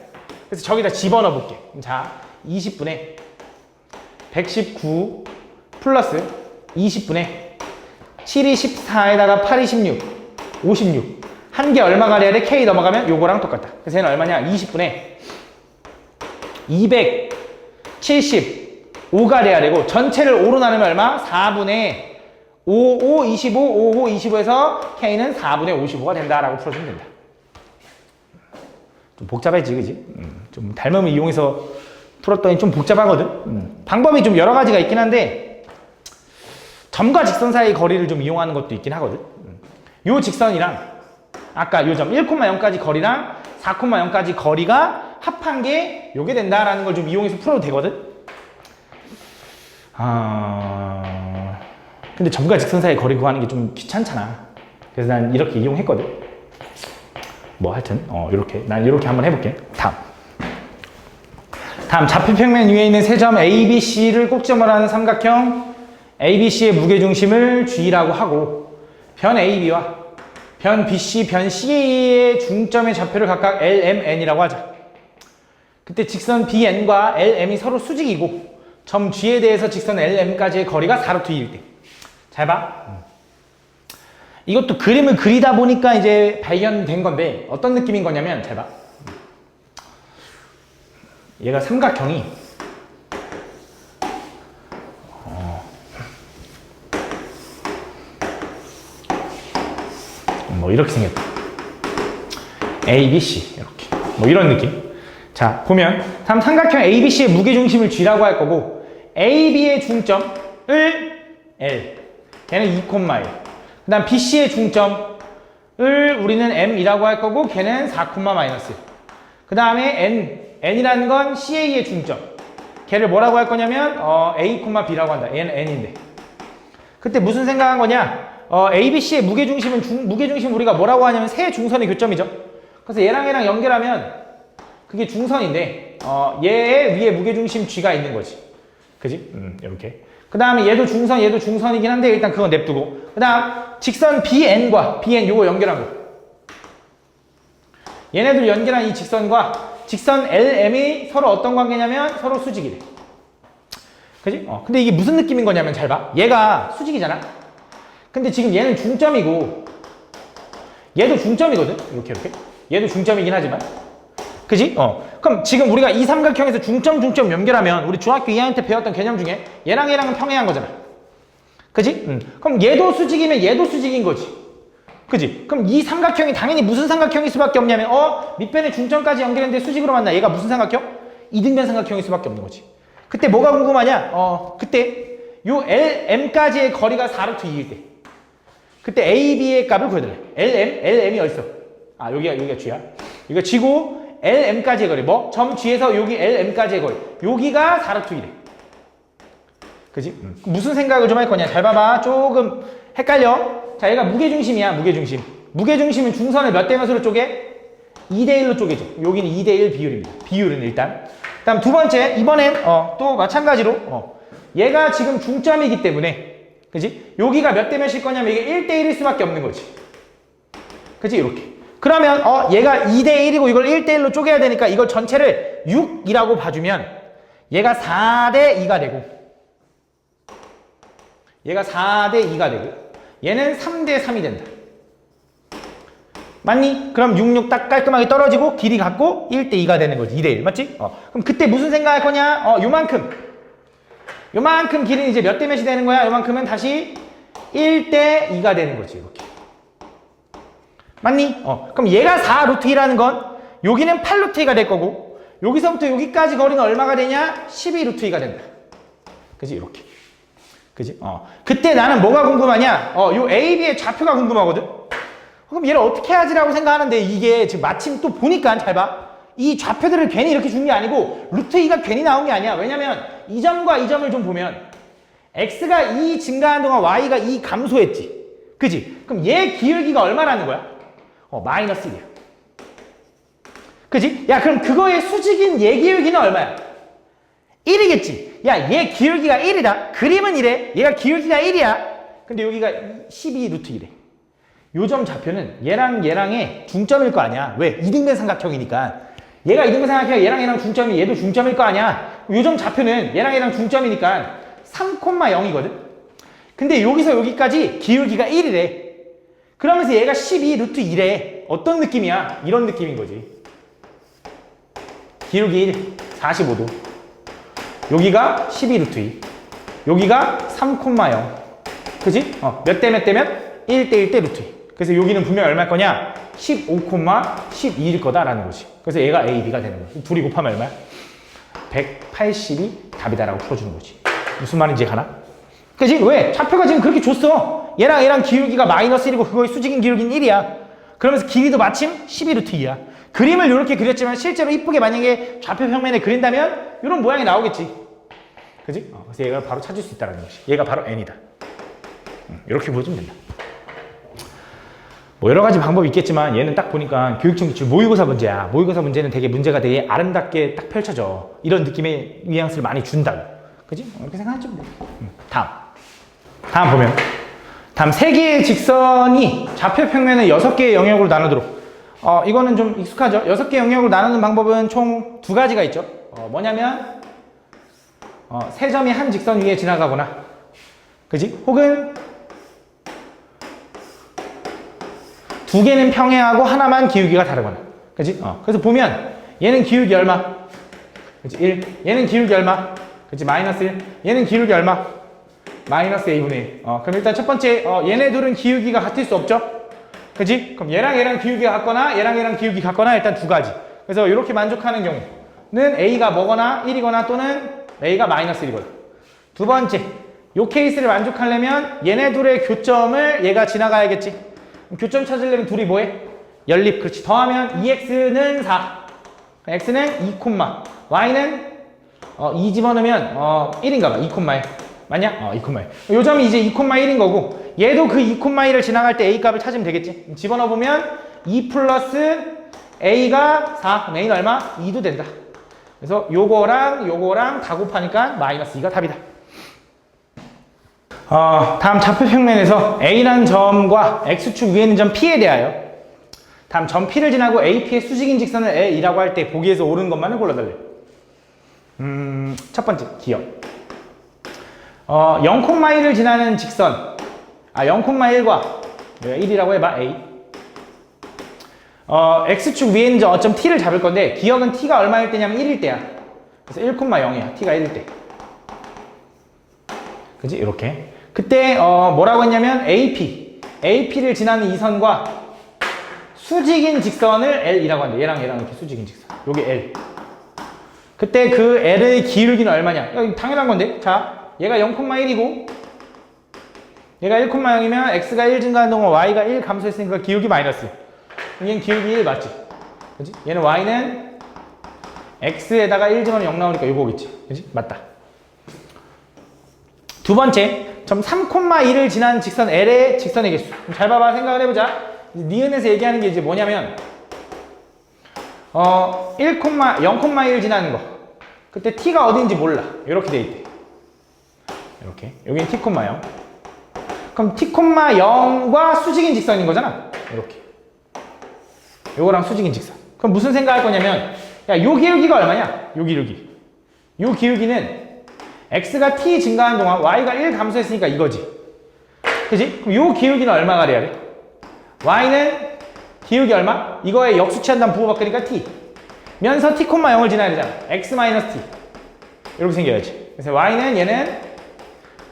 그래서 저기다 집어넣어 볼게. 자, 20분의 119 플러스 20분의 7이 14에다가 8이 16, 56. 한 개 얼마가 돼야 돼? K 넘어가면 요거랑 똑같다. 그래서 얘는 얼마냐? 20분의 275가 돼야 되고 전체를 5로 나누면 얼마? 4분의 5, 25, 5, 25에서 K는 4분의 55가 된다라고 풀어주면 된다. 좀 복잡해지, 그지? 좀 닮음을 이용해서 풀었더니 좀 복잡하거든? 방법이 좀 여러 가지가 있긴 한데 점과 직선 사이의 거리를 좀 이용하는 것도 있긴 하거든? 요 직선이랑 아까 요 점 1,0까지 거리랑 4,0까지 거리가 합한 게 요게 된다라는 걸 좀 이용해서 풀어도 되거든? 근데 점과 직선 사이의 거리 구하는 게 좀 귀찮잖아. 그래서 난 이렇게 이용했거든. 뭐 하여튼 이렇게 난 이렇게 한번 해볼게. 다음 좌표평면 위에 있는 세 점 A, B, C를 꼭점으로 하는 삼각형 A, B, C의 무게중심을 G라고 하고 변 A, B와 변 B, C, 변 C의 중점의 좌표를 각각 L, M, N이라고 하자. 그때 직선 B, N과 L, M이 서로 수직이고 점 G에 대해서 직선 L, M까지의 거리가 4루트 2일 때. 잘 봐. 이것도 그림을 그리다 보니까 이제 발견된 건데 어떤 느낌인 거냐면 잘 봐. 얘가 삼각형이 뭐 이렇게 생겼다. A, B, C 이렇게 뭐 이런 느낌. 자 보면 다음 삼각형 A, B, C의 무게중심을 G라고 할 거고 A, B의 중점을 L. 걔는 2,1. 그 다음 B, C의 중점을 우리는 M이라고 할 거고 걔는 4, 마이너스 1. 그 다음에 N이라는 건 CA의 중점. 걔를 뭐라고 할 거냐면 A, B라고 한다. 얘는 N인데. 그때 무슨 생각한 거냐? A, B, C의 무게중심 우리가 뭐라고 하냐면 세 중선의 교점이죠. 그래서 얘랑 연결하면 그게 중선인데 얘의 위에 무게중심 G가 있는 거지. 그지? 이렇게. 그 다음에 얘도 중선이긴 한데 일단 그건 냅두고. 그 다음 직선 BN과 BN 요거 연결한 거. 얘네들 연결한 이 직선과 직선 LM이 서로 어떤 관계냐면 서로 수직이래. 그지? 근데 이게 무슨 느낌인 거냐면 잘 봐. 얘가 수직이잖아. 근데 지금 얘는 중점이고 얘도 중점이거든. 이렇게. 얘도 중점이긴 하지만. 그지? 그럼 지금 우리가 이 삼각형에서 중점 연결하면 우리 중학교 2학년 때 배웠던 개념 중에 얘랑은 평행한 거잖아. 그지? 그럼 얘도 수직이면 얘도 수직인 거지. 그지? 그럼 이 삼각형이 당연히 무슨 삼각형일 수밖에 없냐면 밑변의 중점까지 연결했는데 수직으로 만나. 얘가 무슨 삼각형? 이등변 삼각형일 수밖에 없는 거지. 그때 뭐가 궁금하냐? 그때 요 LM까지의 거리가 4루트 2일 때 그때 AB의 값을 구해달래. LM이 어딨어? 여기가 G야. 이거 G고 LM까지의 거리. 점 G에서 여기 LM까지의 거리. 여기가 4루트 1이래. 그지? 무슨 생각을 좀 할 거냐? 잘 봐봐. 조금 헷갈려. 자, 얘가 무게중심이야. 무게중심은 중선을 몇 대 몇으로 쪼개? 2대1로 쪼개죠. 여기는 2대1 비율입니다. 비율은 일단. 그 다음 두 번째, 이번엔 또 마찬가지로 얘가 지금 중점이기 때문에 그지? 여기가 몇 대 몇일 거냐면 이게 1대1일 수밖에 없는 거지. 그지? 이렇게. 그러면 얘가 2대1이고 이걸 1대1로 쪼개야 되니까 이걸 전체를 6이라고 봐주면 얘가 4대2가 되고 얘가 4대2가 되고 얘는 3대3이 된다. 맞니? 그럼 6 딱 깔끔하게 떨어지고 길이 같고 1대2가 되는 거지. 2대1 맞지? 그럼 그때 무슨 생각할 거냐? 요만큼 길이는 이제 몇 대 몇이 되는 거야? 요만큼은 다시 1대2가 되는 거지. 이렇게. 맞니? 그럼 얘가 4루트 2라는 건 여기는 8루트 2가 될 거고 여기서부터 여기까지 거리는 얼마가 되냐? 12루트 2가 된다. 그지? 이렇게. 그지? 그때 나는 뭐가 궁금하냐? 요 AB의 좌표가 궁금하거든? 그럼 얘를 어떻게 해야지라고 생각하는데 이게 지금 마침 또 보니까 잘 봐. 이 좌표들을 괜히 이렇게 준 게 아니고 루트 2가 괜히 나온 게 아니야. 왜냐면 이 점과 이 점을 좀 보면 x가 2 증가하는 동안 y가 2 감소했지. 그지? 그럼 얘 기울기가 얼마라는 거야? 마이너스 1이야. 그지? 야, 그럼 그거의 수직인 얘 기울기는 얼마야? 1이겠지. 야, 얘 기울기가 1이다. 그림은 이래. 얘가 기울기가 1이야. 근데 여기가 12 루트 1이래. 요점 좌표는 얘랑의 중점일 거 아니야. 왜? 이등변 삼각형이니까. 얘가 이등변 삼각형이야. 얘랑 중점이 얘도 중점일 거 아니야. 요점 좌표는 얘랑 중점이니까 3,0이거든. 근데 여기서 여기까지 기울기가 1이래. 그러면서 얘가 12 루트 1에 어떤 느낌이야? 이런 느낌인 거지. 기울기 1, 45도. 여기가 12 루트 2. 여기가 3,0. 그지? 몇 대 몇 대면? 1대 1대 루트 2. 그래서 여기는 분명히 얼마일 거냐? 15,12일 거다라는 거지. 그래서 얘가 A, B가 되는 거지. 둘이 곱하면 얼마야? 180이 답이다라고 풀어주는 거지. 무슨 말인지 가나? 그지? 왜? 좌표가 지금 그렇게 줬어. 얘랑 기울기가 마이너스 1이고 그거의 수직인 기울기는 1이야. 그러면서 길이도 마침 12 루트 2야. 그림을 이렇게 그렸지만 실제로 이쁘게 만약에 좌표 평면에 그린다면 이런 모양이 나오겠지. 그지? 그래서 얘가 바로 찾을 수 있다는 거지. 얘가 바로 N이다. 이렇게 보여주면 된다. 뭐 여러 가지 방법이 있겠지만 얘는 딱 보니까 교육청 기출 모의고사 문제야. 모의고사 문제는 되게 문제가 되게 아름답게 딱 펼쳐져. 이런 느낌의 뉘앙스를 많이 준다고. 그지? 이렇게 생각하죠. 다음 보면 다음 3개의 직선이 좌표 평면을 6개의 영역으로 나누도록. 이거는 좀 익숙하죠? 6개의 영역으로 나누는 방법은 총 2가지가 있죠. 뭐냐면 3점이 한 직선 위에 지나가거나 그지? 혹은 2개는 평행하고 하나만 기울기가 다르거나. 그지? 그래서 보면 얘는 기울기 얼마? 그지? 1. 얘는 기울기 얼마? 그지? 마이너스 1. 얘는 기울기 얼마? 마이너스 a분의 1. 그럼 일단 첫 번째 얘네 둘은 기울기가 같을 수 없죠? 그지? 그럼 얘랑 기울기가 같거나 얘랑 기울기 같거나 일단 2가지. 그래서 이렇게 만족하는 경우는 a가 뭐거나 1이거나 또는 a가 마이너스 1이거나. 두 번째, 요 케이스를 만족하려면 얘네 둘의 교점을 얘가 지나가야겠지. 교점 찾으려면 둘이 뭐해? 연립. 그렇지. 더하면 2x는 4, x는 2, y는 2 집어넣으면 1인가 봐. 2,1 맞냐? 2,1. 요 점이 이제 2,1인 거고 얘도 그 2,1을 지나갈 때 a 값을 찾으면 되겠지. 집어넣어보면 2 플러스 a가 4, 그럼 a는 얼마? 2도 된다. 그래서 요거랑 다 곱하니까 마이너스 2가 답이다. 다음 좌표 평면에서 a라는 점과 x축 위에 있는 점 p에 대하여 다음 점 p를 지나고 ap의 수직인 직선을 l이라고 할 때 보기에서 옳은 것만을 골라달래. 첫 번째 기억. 0,1을 지나는 직선 0,1과 1이라고 해봐. a x축 위에 있는 어점 t를 잡을 건데 기억은 t가 얼마일 때냐면 1일 때야. 그래서 1,0이야. t가 1일 때. 그지? 이렇게. 그때 뭐라고 했냐면 AP를 지나는 이 선과 수직인 직선을 L이라고 한대. 얘랑 이렇게 수직인 직선. 요게 L. 그때 그 L의 기울기는 얼마냐? 당연한 건데. 자, 얘가 0,1이고 얘가 1,0이면 X가 1 증가하는 동안 Y가 1 감소했으니까 기울기 마이너스. 얘는 기울기 1 맞지? 그지? 얘는 Y는 X에다가 1 집어넣으면 0 나오니까 요거겠지. 그지? 맞다. 두 번째, 점 3,1을 지난 직선 L의 직선의 개수. 잘 봐봐. 생각을 해보자. 니은에서 얘기하는 게 이제 뭐냐면 0,1 지나는 거. 그때 t가 어딘지 몰라. 이렇게 돼 있대. 이렇게. 여기는 t, 0. 그럼 t, 0과 수직인 직선인 거잖아. 이렇게. 요거랑 수직인 직선. 그럼 무슨 생각할 거냐면 야, 요 기울기가 얼마냐? 요 기울기. 요 기울기는 x가 t 증가하는 동안 y가 1 감소했으니까 이거지. 그지? 그럼 요 기울기는 얼마가 돼야 돼? y는 기울기 얼마? 이거에 역수치한다면 부호 바꾸니까 t. 면서 t, 0을 지나야 되잖아. x 마이너스 t. 이렇게 생겨야지. 그래서 y는 얘는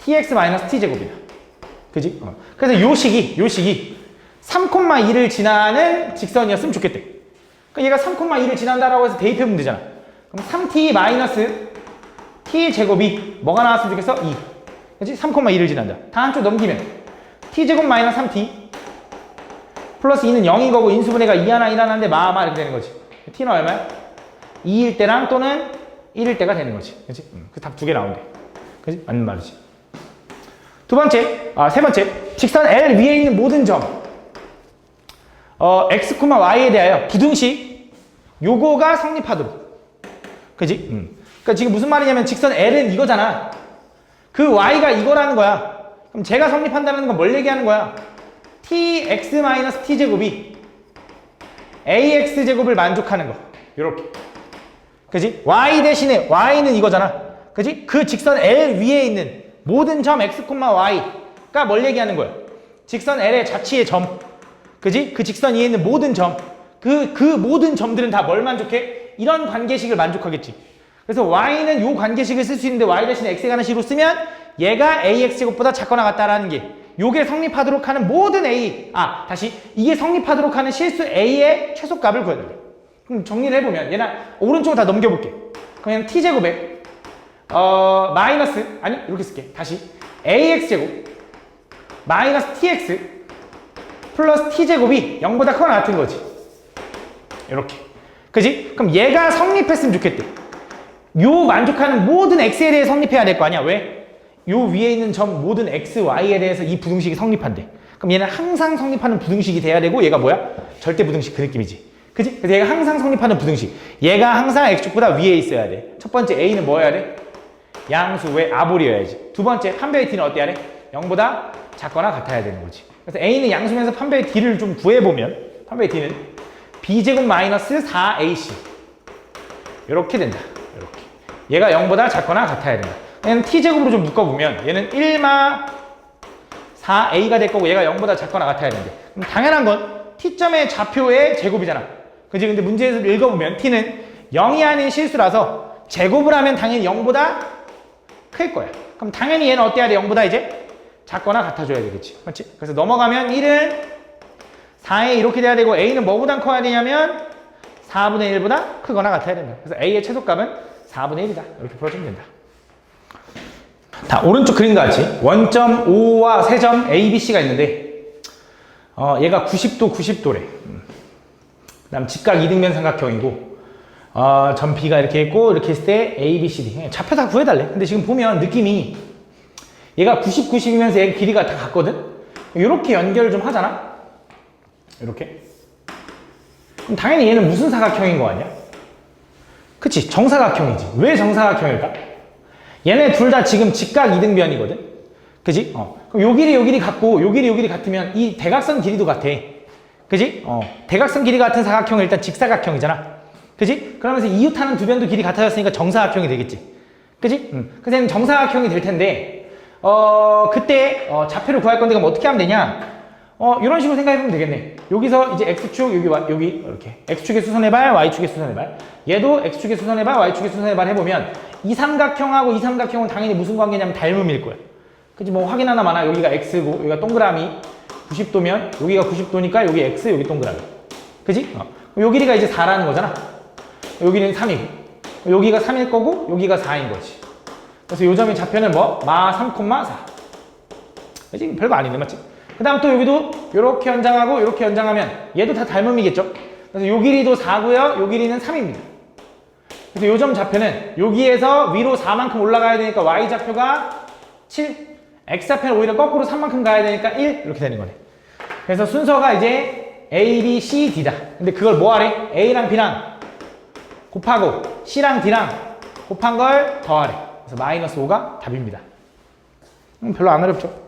tx 마이너스 t 제곱이다. 그지? 그래서 요 식이 3,2를 지나는 직선이었으면 좋겠대. 그러니까 얘가 3,2를 지난다라고 해서 대입해보면 되잖아. 그럼 3t 마이너스 t 제곱이 뭐가 나왔으면 좋겠어? 2. 그치? 3,2를 지난다. 다 한쪽 넘기면 t 제곱 마이너스 3t 플러스 2는 0인 거고 인수분해가 2 하나 1 하나인데 마마 이렇게 되는 거지. t는 얼마야? 2일 때랑 또는 1일 때가 되는 거지. 그치? 그 답 두 개 나온대. 그치? 맞는 말이지. 세 번째. 직선 L 위에 있는 모든 점 x, y에 대하여 부등식 요거가 성립하도록. 그지? 그러니까 지금 무슨 말이냐면 직선 L은 이거잖아. 그 y가 이거라는 거야. 그럼 제가 성립한다는 건 뭘 얘기하는 거야? tx-t 제곱이 ax 제곱을 만족하는 거. 요렇게. 그지? y 대신에 y는 이거잖아. 그지? 그 직선 L 위에 있는 모든 점 x, y가 뭘 얘기하는 거야? 직선 L의 자치의 점. 그지? 그 직선 위에 있는 모든 점. 그 모든 점들은 다 뭘 만족해? 이런 관계식을 만족하겠지. 그래서 y는 요 관계식을 쓸 수 있는데 y 대신에 x에 관한 식으로 쓰면 얘가 ax제곱보다 작거나 같다라는 게 요게 성립하도록 하는 모든 a 이게 성립하도록 하는 실수 a의 최소값을 구해달래. 그럼 정리를 해보면 얘는 오른쪽으로 다 넘겨볼게. 그냥 t제곱에 마이너스 이렇게 쓸게. 다시 ax제곱 마이너스 tx 플러스 t제곱이 0보다 크거나 같은 거지. 이렇게. 그지? 그럼 얘가 성립했으면 좋겠대. 요 만족하는 모든 x에 대해 성립해야 될 거 아니야. 왜? 요 위에 있는 점 모든 x, y에 대해서 이 부등식이 성립한대. 그럼 얘는 항상 성립하는 부등식이 돼야 되고 얘가 뭐야? 절대 부등식 그 느낌이지. 그지? 그래서 얘가 항상 성립하는 부등식. 얘가 항상 x축보다 위에 있어야 돼. 첫 번째 a는 뭐 해야 돼? 양수 왜? 아볼이어야지. 두 번째 판별의 t는 어때야 돼? 0보다 작거나 같아야 되는 거지. 그래서 a는 양수면서 판별의 t를 좀 구해보면 판별의 t는 b제곱 마이너스 4ac 이렇게 된다. 이렇게. 얘가 0보다 작거나 같아야 된다. 얘는 t제곱으로 좀 묶어보면 얘는 1마 4a가 될 거고 얘가 0보다 작거나 같아야 되는데 그럼 당연한 건 t점의 좌표의 제곱이잖아. 그지? 근데 문제에서 읽어보면 t는 0이 아닌 실수라서 제곱을 하면 당연히 0보다 클 거야. 그럼 당연히 얘는 어때야 돼? 0보다 이제 작거나 같아줘야 되겠지. 맞지? 그래서 넘어가면 1은 4에 이렇게 돼야 되고 a는 뭐보다 커야 되냐면 4분의 1보다 크거나 같아야 된다. 그래서 a의 최소값은 4분의 1이다. 이렇게 풀어주면 된다. 다 오른쪽 그림과 같이 원점 O와 세점 A, B, C가 있는데 얘가 90도, 90도래. 그다음 직각 이등변 삼각형이고 점 B가 이렇게 있고 이렇게 했을 때 A, B, C, D 좌표 다 구해달래. 근데 지금 보면 느낌이 얘가 90, 90이면서 얘 길이가 다 같거든? 이렇게 연결을 좀 하잖아? 이렇게. 그럼 당연히 얘는 무슨 사각형인 거 아니야? 그치? 정사각형이지. 왜 정사각형일까? 얘네 둘 다 지금 직각 이등변이거든? 그지? 그럼 요 길이 같고 요 길이 같으면 이 대각선 길이도 같아. 그지? 대각선 길이 같은 사각형은 일단 직사각형이잖아. 그지? 그러면서 이웃하는 두 변도 길이 같아졌으니까 정사각형이 되겠지. 그지? 그래서 얘는 정사각형이 될 텐데 그때 좌표를 구할 건데 그럼 어떻게 하면 되냐? 이런 식으로 생각해보면 되겠네. 여기서 이제 X축, 여기 이렇게 X축의 수선의 발, Y축의 수선의 발. 얘도 X축의 수선의 발, Y축의 수선의 발 해보면 이 삼각형하고 이 삼각형은 당연히 무슨 관계냐면 닮음일 거야. 그치? 뭐 확인 하나 많아. 여기가 X고 여기가 동그라미 90도면 여기가 90도니까 여기 X, 여기 동그라미. 그지? 요 길이가 이제 4라는 거잖아. 여기는 3이고 여기가 3일 거고 여기가 4인 거지. 그래서 요 점의 좌표는 뭐? 마 3,4. 그치? 별거 아닌데 맞지? 그 다음 또 여기도 이렇게 연장하고 이렇게 연장하면 얘도 다 닮음이겠죠? 그래서 요 길이도 4고요. 요 길이는 3입니다. 그래서 요 점 좌표는 여기에서 위로 4만큼 올라가야 되니까 Y좌표가 7, X좌표는 오히려 거꾸로 3만큼 가야 되니까 1 이렇게 되는 거네. 그래서 순서가 이제 A, B, C, D다. 근데 그걸 뭐 하래? A랑 B랑 곱하고 C랑 D랑 곱한 걸 더하래. 그래서 마이너스 5가 답입니다. 별로 안 어렵죠?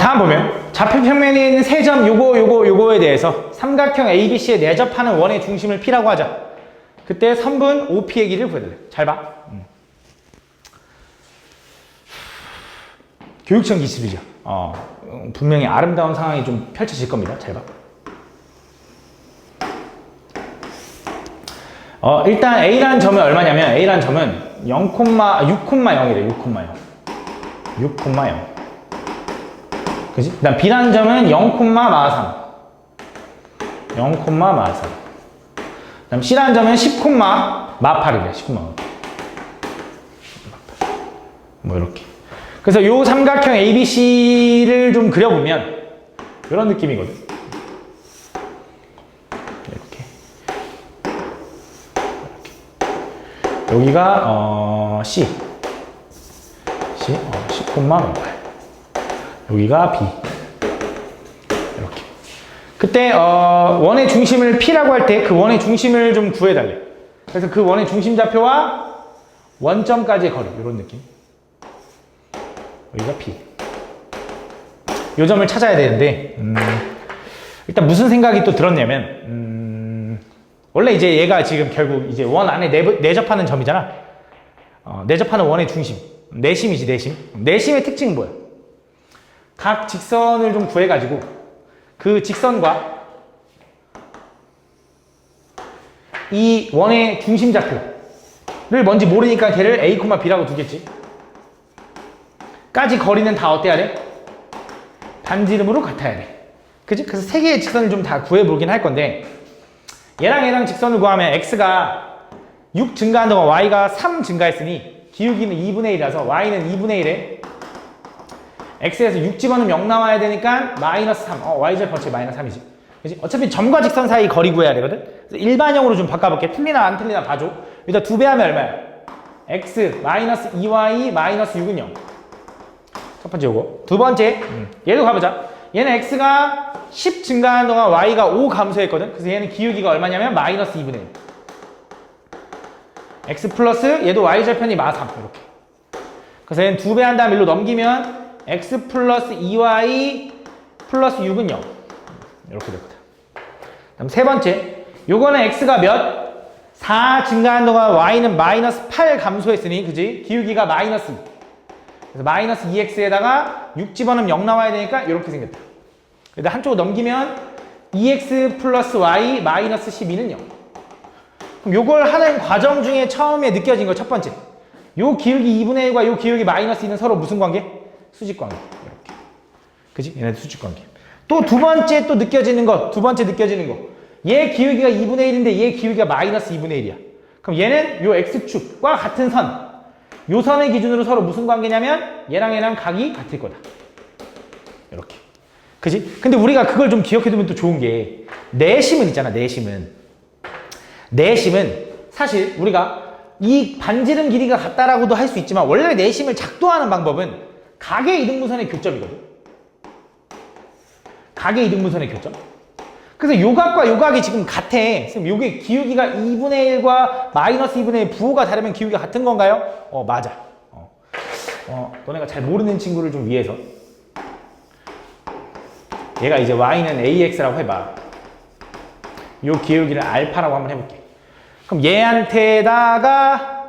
다음 보면 좌표 평면에 있는 세 점 요거에 대해서 삼각형 ABC에 내접하는 원의 중심을 P라고 하자. 그때 선분 OP의 길이를 구해달래. 잘 봐. 교육청 기술이죠. 분명히 아름다운 상황이 좀 펼쳐질 겁니다. 잘 봐. 일단 A라는 점은 얼마냐면 A라는 점은 6,0이래. 6,0. 6,0. 그지? 그 다음 B라는 점은 0,43. 0,43. 그 다음 C라는 점은 10,8이래. 10,8. 뭐 이렇게. 그래서 요 삼각형 ABC를 좀 그려보면 이런 느낌이거든. 이렇게. 여기가 C. 10,8. 여기가 B. 이렇게. 그때 원의 중심을 P라고 할 때 그 원의 중심을 좀 구해달래. 그래서 그 원의 중심 좌표와 원점까지의 거리 이런 느낌. 여기가 P. 요 점을 찾아야 되는데 일단 무슨 생각이 또 들었냐면 원래 이제 얘가 지금 결국 이제 원 안에 내접하는 점이잖아. 내접하는 원의 중심. 내심이지 내심. 내심의 특징은 뭐야? 각 직선을 좀 구해가지고 그 직선과 이 원의 중심 좌표를 뭔지 모르니까 걔를 A, B라고 두겠지. 까지 거리는 다 어때야 돼? 반지름으로 같아야 돼. 그치? 그래서 세 개의 직선을 좀 다 구해보긴 할 건데 얘랑 직선을 구하면 X가 6 증가한 동안 Y가 3 증가했으니 기울기는 2분의 1이라서 Y는 2분의 1에 X에서 6 집어넣으면 0 나와야 되니까 마이너스 3. Y좌표 번째 마이너스 3이지. 그치? 어차피 점과 직선 사이 거리 구해야 되거든? 그래서 일반형으로 좀 바꿔볼게. 틀리나 안 틀리나 봐줘. 여기다 2배 하면 얼마야? X 마이너스 2Y 마이너스 6은 0. 첫 번째 요거. 두 번째, 얘도 가보자. 얘는 X가 10 증가하는 동안 Y가 5 감소했거든? 그래서 얘는 기울기가 얼마냐면 마이너스 2분의 1. X 플러스 얘도 Y좌편이 마 3. 이렇게. 그래서 얘는 2배 한 다음에 일로 넘기면 X 플러스 2Y 플러스 6은 0. 이렇게 되거든. 그다음 세 번째, 요거는 X가 몇? 4 증가한 동안 Y는 마이너스 8 감소했으니, 그지? 기울기가 마이너스 2. 그래서 마이너스 2X에다가 6 집어넣으면 0 나와야 되니까 이렇게 생겼다. 일단 한쪽으로 넘기면 2X 플러스 Y 마이너스 12는 0. 그럼 요걸 하는 과정 중에 처음에 느껴진 거 첫 번째. 요 기울기 2분의 1과 요 기울기 마이너스 2는 서로 무슨 관계? 수직 관계. 이렇게. 그지? 얘네들 수직 관계. 또 두 번째 또 느껴지는 거. 두 번째 느껴지는 거. 얘 기울기가 2분의 1인데 얘 기울기가 마이너스 2분의 1이야. 그럼 얘는 요 X축과 같은 선. 요 선을 기준으로 서로 무슨 관계냐면 얘랑 얘랑 각이 같을 거다. 이렇게. 그지? 근데 우리가 그걸 좀 기억해두면 또 좋은 게 내심은 있잖아. 내심은 사실 우리가 이 반지름 길이가 같다라고도 할 수 있지만 원래 내심을 작동하는 방법은 각의 이등분선의 교점이거든. 각의 이등분선의 교점. 그래서 요 각과 요 각이 지금 같아. 그럼 요게 기울기가 2분의 1과 마이너스 2분의 1 부호가 다르면 기울기가 같은 건가요? 맞아. 너네가 잘 모르는 친구를 좀 위해서 얘가 이제 y는 ax라고 해봐. 요 기울기를 알파라고 한번 해볼게. 그럼 얘한테다가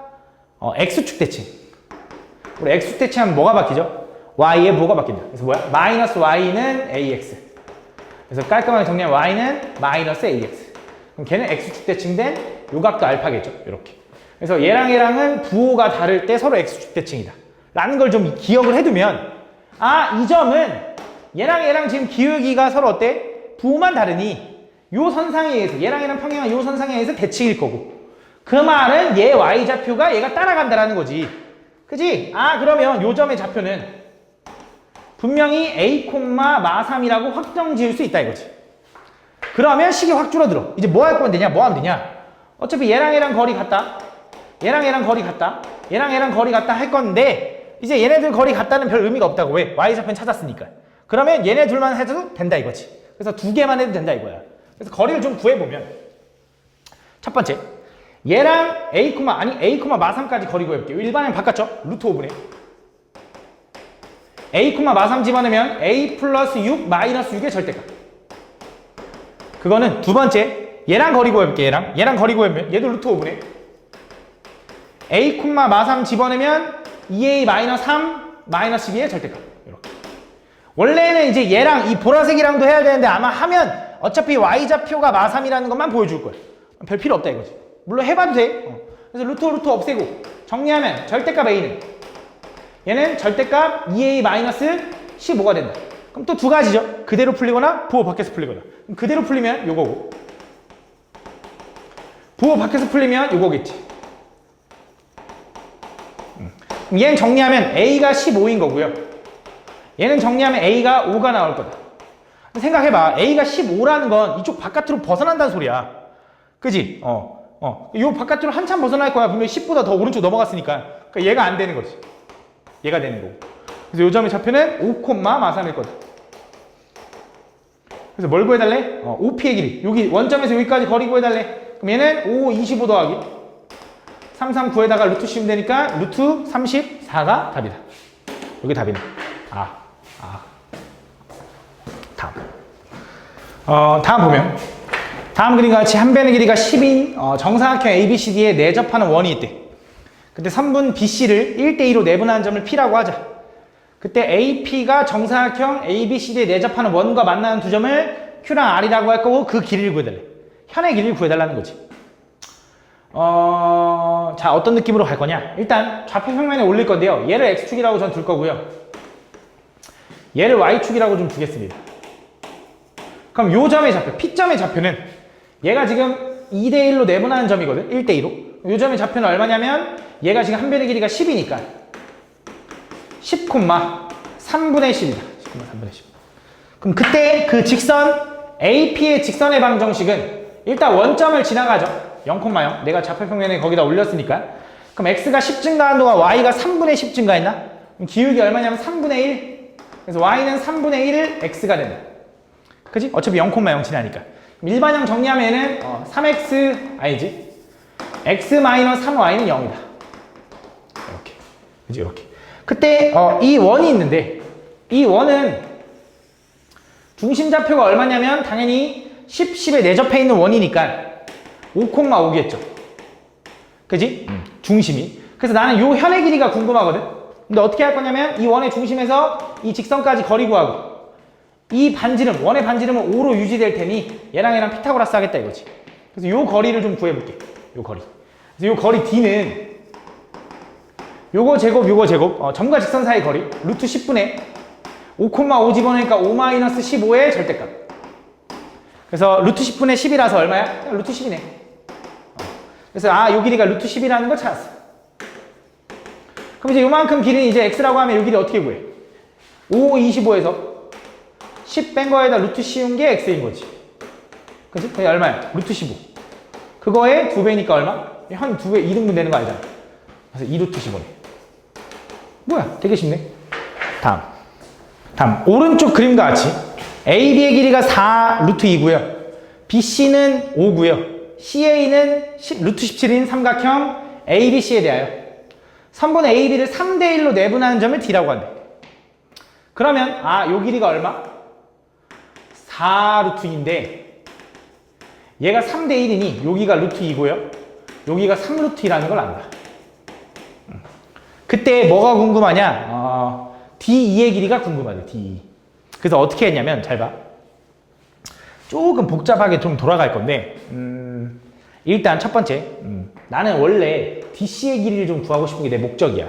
x축 대칭. 우리 x축 대칭하면 뭐가 바뀌죠? y에 뭐가 바뀐다. 그래서 뭐야? 마이너스 y는 ax. 그래서 깔끔하게 정리하면 y는 마이너스 ax. 그럼 걔는 x축 대칭된 요 각도 알파겠죠? 이렇게. 그래서 얘랑은 부호가 다를 때 서로 x축 대칭이다. 라는 걸 좀 기억을 해두면 이 점은 얘랑 지금 기울기가 서로 어때? 부호만 다르니 요 선상에 의해서 얘랑 평행한 요 선상에 의해서 대칭일 거고 그 말은 얘 y좌표가 얘가 따라간다라는 거지. 그지? 그러면 요 점의 좌표는 분명히 a, 마3이라고 확정 지을 수 있다 이거지. 그러면 식이 확 줄어들어. 이제 뭐 할 건데냐? 뭐 하면 되냐? 어차피 얘랑 거리 같다. 얘랑 거리 같다. 얘랑 거리 같다 할 건데 이제 얘네들 거리 같다는 별 의미가 없다고. 왜? y좌표는 찾았으니까. 그러면 얘네 둘만 해도 된다 이거지. 그래서 두 개만 해도 된다 이거야. 그래서 거리를 좀 구해보면 첫 번째 얘랑 a, 마3까지 거리 구해볼게요. 일반은 바꿨죠? 루트 5분의 a, 마3 집어넣으면 a 플러스 6 마이너스 6의 절대값. 그거는 두 번째 얘랑 거리 구해볼게요. 얘랑 거리 구해보면 얘도 루트 5분의 a, 마3 집어넣으면 2a 마이너스 3 마이너스 12의 절대값. 이렇게. 원래는 이제 얘랑 이 보라색이랑도 해야 되는데 아마 하면 어차피 y좌표가 마3이라는 것만 보여줄 거야. 별 필요 없다 이거지. 물론 해봐도 돼. 그래서 루트 없애고 정리하면 절대값 a는 얘는 절대값 2a 마이너스 15가 된다. 그럼 또 두 가지죠. 그대로 풀리거나 부호 밖에서 풀리거나. 그럼 그대로 풀리면 요거고 부호 밖에서 풀리면 요거겠지. 그럼 얘는 정리하면 a가 15인 거고요. 얘는 정리하면 a가 5가 나올 거다. 생각해봐. a가 15라는 건 이쪽 바깥으로 벗어난다는 소리야. 그지? 요 바깥으로 한참 벗어날 거야. 분명히 10보다 더 오른쪽 넘어갔으니까. 그러니까 얘가 안 되는 거지. 얘가 되는 거고. 그래서 요 점의 좌표는 5, 마3일 거다. 그래서 뭘 구해달래? OP의 길이. 여기 원점에서 여기까지 거리 구해달래. 그럼 얘는 5, 25 더하기 3, 9에다가 루트 씌우면 되니까 루트 34가 답이다. 여기 답이네. 다음 보면 다음 그림과 같이 한 변의 길이가 10인 정사각형 ABCD에 내접하는 원이 있대. 그때 선분 BC를 1대2로 내분하는 점을 P라고 하자. 그때 AP가 정사각형 ABCD에 내접하는 원과 만나는 두 점을 Q랑 R이라고 할 거고 그 길이를 구해달래. 현의 길이를 구해달라는 거지. 자, 어떤 느낌으로 갈 거냐? 일단 좌표 평면에 올릴 건데요. 얘를 X축이라고 전 둘 거고요. 얘를 Y축이라고 좀 두겠습니다. 그럼 요 점의 좌표, P점의 좌표는 얘가 지금 2대1로 내분하는 점이거든. 1대2로. 요 점의 좌표는 얼마냐면 얘가 지금 한 변의 길이가 10이니까 10, 3분의 10이다. 10,3분의 10. 그럼 그때 그 직선 AP의 직선의 방정식은 일단 원점을 지나가죠. 0,0. 내가 좌표 평면에 거기다 올렸으니까. 그럼 X가 10 증가한 동안 Y가 3분의 10 증가했나? 그럼 기울기 얼마냐면 3분의 1. 그래서 Y는 3분의 1 X가 된다. 그치? 어차피 0,0 지나니까. 일반형 정리하면 얘는 3X 아니지? X-3Y는 0이다. 이렇게. 그치? 이렇게. 그때 이 원이 있는데 이 원은 중심 좌표가 얼마냐면 당연히 10, 10에 내접해 있는 원이니까 5,5겠죠. 그지? 중심이. 그래서 나는 요 현의 길이가 궁금하거든. 근데 어떻게 할 거냐면 이 원의 중심에서 이 직선까지 거리 구하고 이 반지름, 원의 반지름은 5로 유지될 테니 얘랑 피타고라스 하겠다 이거지. 그래서 요 거리를 좀 구해볼게. 요 거리. 그래서 요 거리 D는 요거 제곱, 점과 직선 사이 거리 루트 10분의 5,5 집어넣으니까 5-15의 절대값. 그래서 루트 10분의 10이라서 얼마야? 그냥 루트 10이네. 그래서 요 길이가 루트 10이라는 걸 찾았어. 그럼 이제 요만큼 길이는 이제 x라고 하면 요 길이 어떻게 구해? 5, 25에서 10 뺀 거에다 루트 씌운 게 x인 거지. 그치? 그게 얼마야? 루트 15. 그거에 2배니까 얼마? 한 2배 2등분 되는 거 알잖아. 그래서 2루트 15네. 뭐야? 되게 쉽네. 다음. 오른쪽 그림과 같이 AB의 길이가 4 루트 2고요. BC는 5고요. CA는 루트 17인 삼각형 ABC에 대하여 선분 AB를 3대 1로 내분하는 점을 D라고 한대. 그러면 요 길이가 얼마? 4 루트 2인데 얘가 3대 1이니 여기가 루트 2고요. 여기가 3 루트 2라는 걸 안다. 그때 뭐가 궁금하냐? D2의 길이가 궁금하대. D2. 그래서 어떻게 했냐면 잘 봐. 조금 복잡하게 좀 돌아갈 건데 일단 첫 번째 나는 원래 DC의 길이를 좀 구하고 싶은 게 내 목적이야.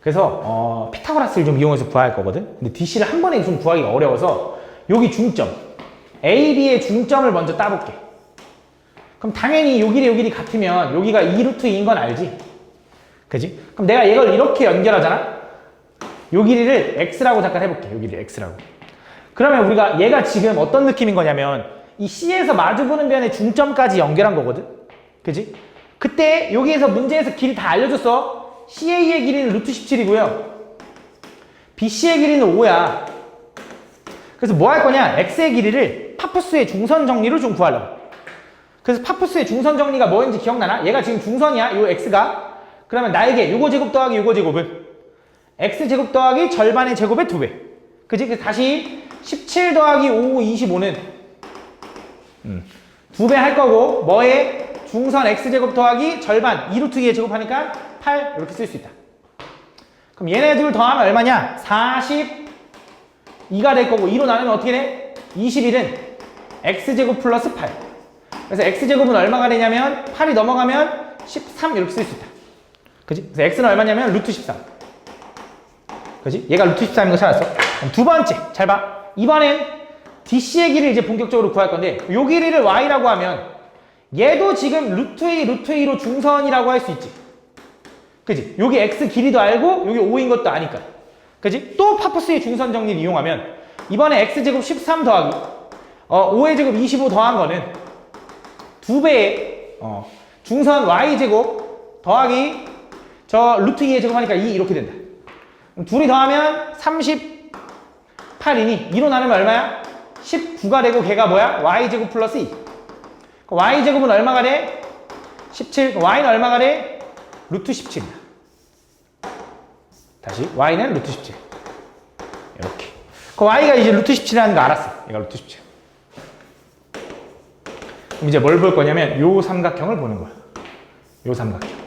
그래서 피타고라스를 좀 이용해서 구할 거거든. 근데 DC를 한 번에 좀 구하기가 어려워서 여기 중점 AB의 중점을 먼저 따볼게. 그럼 당연히 요 길이 같으면 여기가 2루트 2인 건 알지? 그지? 그럼 내가 이걸 이렇게 연결하잖아? 요 길이를 X라고 잠깐 해볼게. 요 길이 X라고. 그러면 우리가 얘가 지금 어떤 느낌인 거냐면 이 C에서 마주보는 변의 중점까지 연결한 거거든? 그지? 그때 여기에서 문제에서 길 다 알려줬어. CA의 길이는 루트 17이고요. BC의 길이는 5야. 그래서 뭐 할 거냐? X의 길이를 파푸스의 중선 정리로 좀 구하려고. 그래서 파푸스의 중선 정리가 뭐인지 기억나나? 얘가 지금 중선이야. 요 X가. 그러면 나에게 요거 제곱 더하기 요거 제곱은 X제곱 더하기 절반의 제곱의 2배. 그지? 그래서 다시 17 더하기 5, 25는 2배 할 거고 뭐에? 중선 X제곱 더하기 절반 2루트 2의 제곱하니까 8 이렇게 쓸 수 있다. 그럼 얘네 둘 더하면 얼마냐? 42가 될 거고 2로 나누면 어떻게 돼? 21은 X제곱 플러스 8. 그래서 X제곱은 얼마가 되냐면 8이 넘어가면 13 이렇게 쓸 수 있다. 그지? 그래서 X는 얼마냐면 루트 13. 그지? 얘가 루트 13인 거 찾았어. 그럼 두 번째, 잘 봐. 이번엔 DC의 길이를 이제 본격적으로 구할 건데 요 길이를 Y라고 하면 얘도 지금 루트 2로 중선이라고 할 수 있지. 그지? 여기 X 길이도 알고 여기 5인 것도 아니까. 그지? 또 파푸스의 중선 정리를 이용하면 이번에 X제곱 13 더하기 5의 제곱 25 더한 거는 2배의 중선 Y제곱 더하기 저 루트 2의 제곱 하니까 2 이렇게 된다. 둘이 더하면 38이니 2로 나누면 얼마야? 19가 되고 걔가 뭐야? Y제곱 플러스 2. Y제곱은 얼마가 돼? 17. Y는 얼마가 돼? 루트 17이다. 다시 Y는 루트 17. 이렇게. Y가 이제 루트 17이라는 거 알았어. 얘가 루트 17. 그럼 이제 뭘 볼 거냐면 요 삼각형을 보는 거야. 요 삼각형.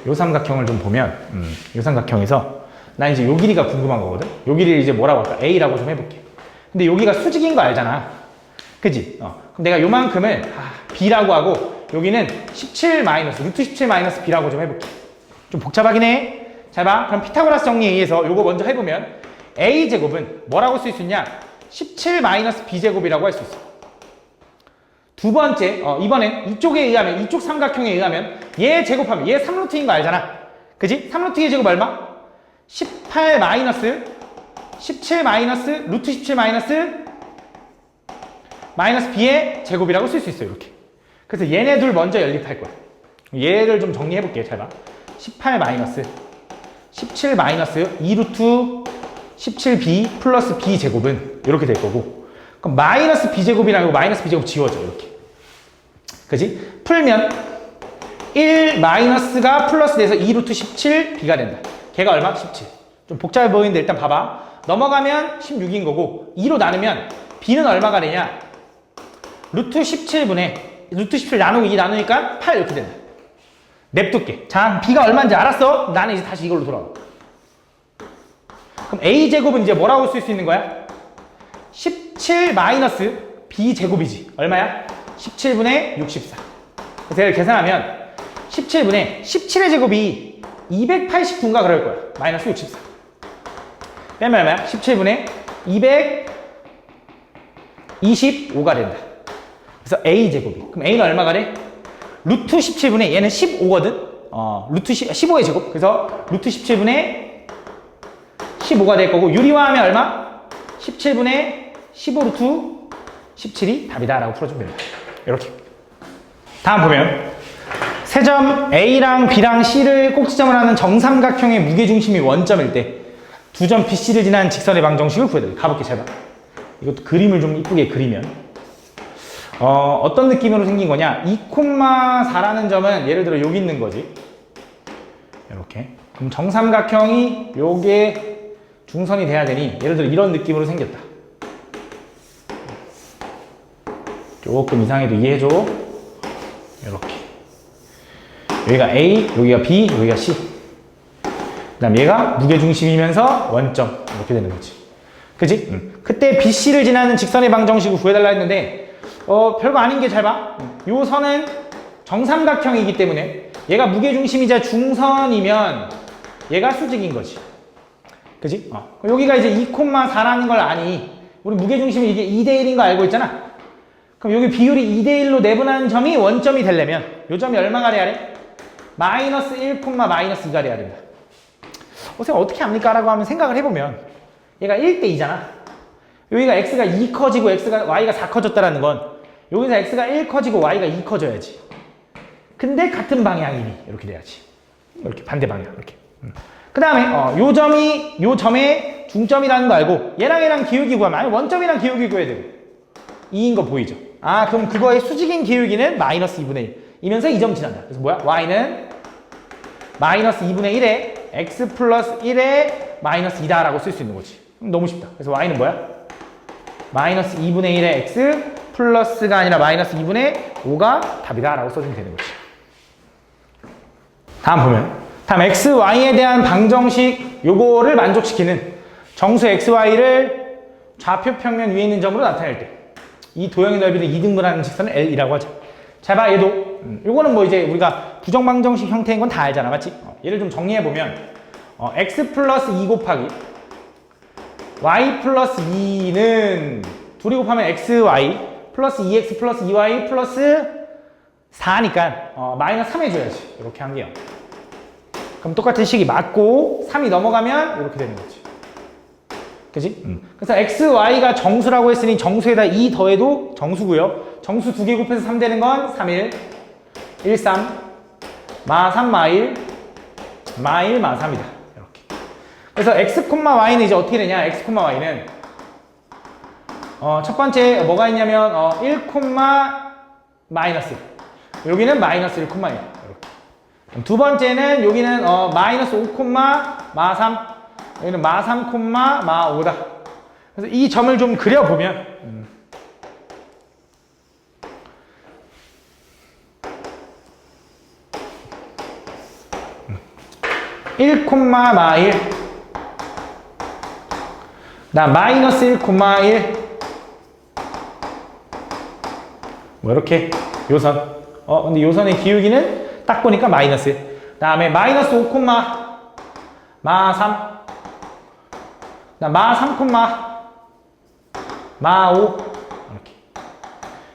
요 삼각형을 좀 보면 요 삼각형에서 난 이제 요 길이가 궁금한 거거든. 요 길이를 이제 뭐라고 할까? A라고 좀 해볼게. 근데 여기가 수직인 거 알잖아. 그지? 그럼 내가 요만큼을 B라고 하고 여기는 17 마이너스 루트 17 마이너스 B라고 좀 해볼게. 좀 복잡하긴 해. 잘 봐. 그럼 피타고라스 정리에 의해서 요거 먼저 해보면 A제곱은 뭐라고 쓸 수 있냐? 17 마이너스 B제곱이라고 할 수 있어. 두 번째, 이번엔 이쪽에 의하면, 이쪽 삼각형에 의하면 얘 제곱하면 얘 3루트인 거 알잖아. 그지? 3루트의 제곱 얼마? 18 마이너스 17 마이너스 루트 17 마이너스 B의 제곱이라고 쓸 수 있어요. 이렇게. 그래서 얘네 둘 먼저 연립할 거야. 얘를 좀 정리해볼게요. 잘 봐. 18 마이너스 17 마이너스 2루트 17B 플러스 B 제곱은 이렇게 될 거고 그럼 마이너스 B제곱이랑 이거 마이너스 B제곱 지워져. 이렇게. 그지? 풀면 1 마이너스가 플러스 돼서 2루트 17B가 된다. 걔가 얼마? 17. 좀 복잡해 보이는데 일단 봐봐. 넘어가면 16인 거고 2로 나누면 B는 얼마가 되냐? 루트 17분의 루트 17 나누고 2 나누니까 8 이렇게 된다. 냅둘게. 자, B가 얼마인지 알았어? 나는 이제 다시 이걸로 돌아와. 그럼 A제곱은 이제 뭐라고 쓸 수 있는 거야? 17 마이너스 B제곱이지. 얼마야? 17분의 64. 그래서 얘를 계산하면 17분의 17의 제곱이 289인가 그럴 거야. 마이너스 64. 빼면 얼마야? 17분의 225가 된다. 그래서 A제곱이. 그럼 A는 얼마가 돼? 루트 17분의 얘는 15거든? 루트 15의 제곱. 그래서 루트 17분의 15가 될 거고, 유리화하면 얼마? 17분의 15 루트 17이 답이다 라고 풀어주면 됩니다. 이렇게. 다음 보면 세 점 A랑 B랑 C를 꼭지점을 하는 정삼각형의 무게중심이 원점일 때 두 점 BC를 지난 직선의 방정식을 구해야 돼. 가볼게 잘 봐. 이것도 그림을 좀 이쁘게 그리면 어떤 느낌으로 생긴 거냐? 2,4라는 점은 예를 들어 여기 있는 거지. 이렇게. 그럼 정삼각형이 요게 중선이 돼야 되니 예를 들어 이런 느낌으로 생겼다. 조금 이상해도 이해해줘. 이렇게. 여기가 A, 여기가 B, 여기가 C. 그 다음 얘가 무게중심이면서 원점. 이렇게 되는 거지. 그치? 그때 BC를 지나는 직선의 방정식을 구해달라 했는데 별거 아닌 게 잘 봐. 요 선은 정삼각형이기 때문에 얘가 무게중심이자 중선이면 얘가 수직인 거지. 그치? 여기가 이제 2,4라는 걸 아니. 우리 무게중심이 이게 2대1인 거 알고 있잖아. 그럼 여기 비율이 2대1로 내분하는 점이 원점이 되려면 요 점이 얼마가 돼야 돼? 마이너스 1, 마이너스 2가 돼야 된다. 선생님 어떻게 합니까? 라고 하면 생각을 해보면 얘가 1대2잖아. 여기가 x가 2 커지고 y가 4 커졌다라는 건 여기서 x가 1 커지고 y가 2 커져야지. 근데 같은 방향이니 이렇게 돼야지. 이렇게 반대 방향 이렇게. 그 다음에 요 점의 중점이라는 거 알고 얘랑 기울기 구하면 아니 원점이랑 기울기 구해야 되고 2인 거 보이죠? 그럼 그거의 수직인 기울기는 마이너스 2분의 1 이면서 이 점 지난다. 그래서 뭐야? y는 마이너스 2분의 1에 x 플러스 1에 마이너스 2다 라고 쓸 수 있는 거지. 너무 쉽다. 그래서 y는 뭐야? 마이너스 2분의 1에 x 플러스가 아니라 마이너스 2분의 5가 답이다 라고 써주면 되는 거지. 다음 x, y에 대한 방정식 요거를 만족시키는 정수 x, y를 좌표 평면 위에 있는 점으로 나타낼 때 이 도형의 넓이를 2등분하는 직선을 L이라고 하자. 자 봐, 얘도 요거는 뭐 이제 우리가 부정방정식 형태인 건 다 알잖아, 맞지? 얘를 좀 정리해보면 x 플러스 2 곱하기 y 플러스 2는 둘이 곱하면 x, y 플러스 2x 플러스 2y 플러스 4니까 마이너스 3 해줘야지. 이렇게 한 게요. 그럼 똑같은 식이 맞고 3이 넘어가면 이렇게 되는 거지. 그치? 그래서 x, y가 정수라고 했으니 정수에다 2 더해도 정수고요. 정수 2개 곱해서 3 되는 건 3, 1, 1, 3, 마 3, 마 1, 마 1, 마 3이다. 이렇게. 그래서 x, y는 이제 어떻게 되냐? x, y는 첫 번째 뭐가 있냐면 1, 마이너스 1. 여기는 마이너스 1, 1. 이렇게. 두 번째는 여기는 마이너스 5, 마 3. 여기는 마 3, 마 5다. 그래서 이 점을 좀 그려보면 1, 마 1. 그다음 마이너스 1, 1. 뭐 이렇게 요선. 근데 요선의 기울기는 딱 보니까 마이너스 1. 그다음에 마이너스 5, 마 3. 마 3, 마 5. 이렇게.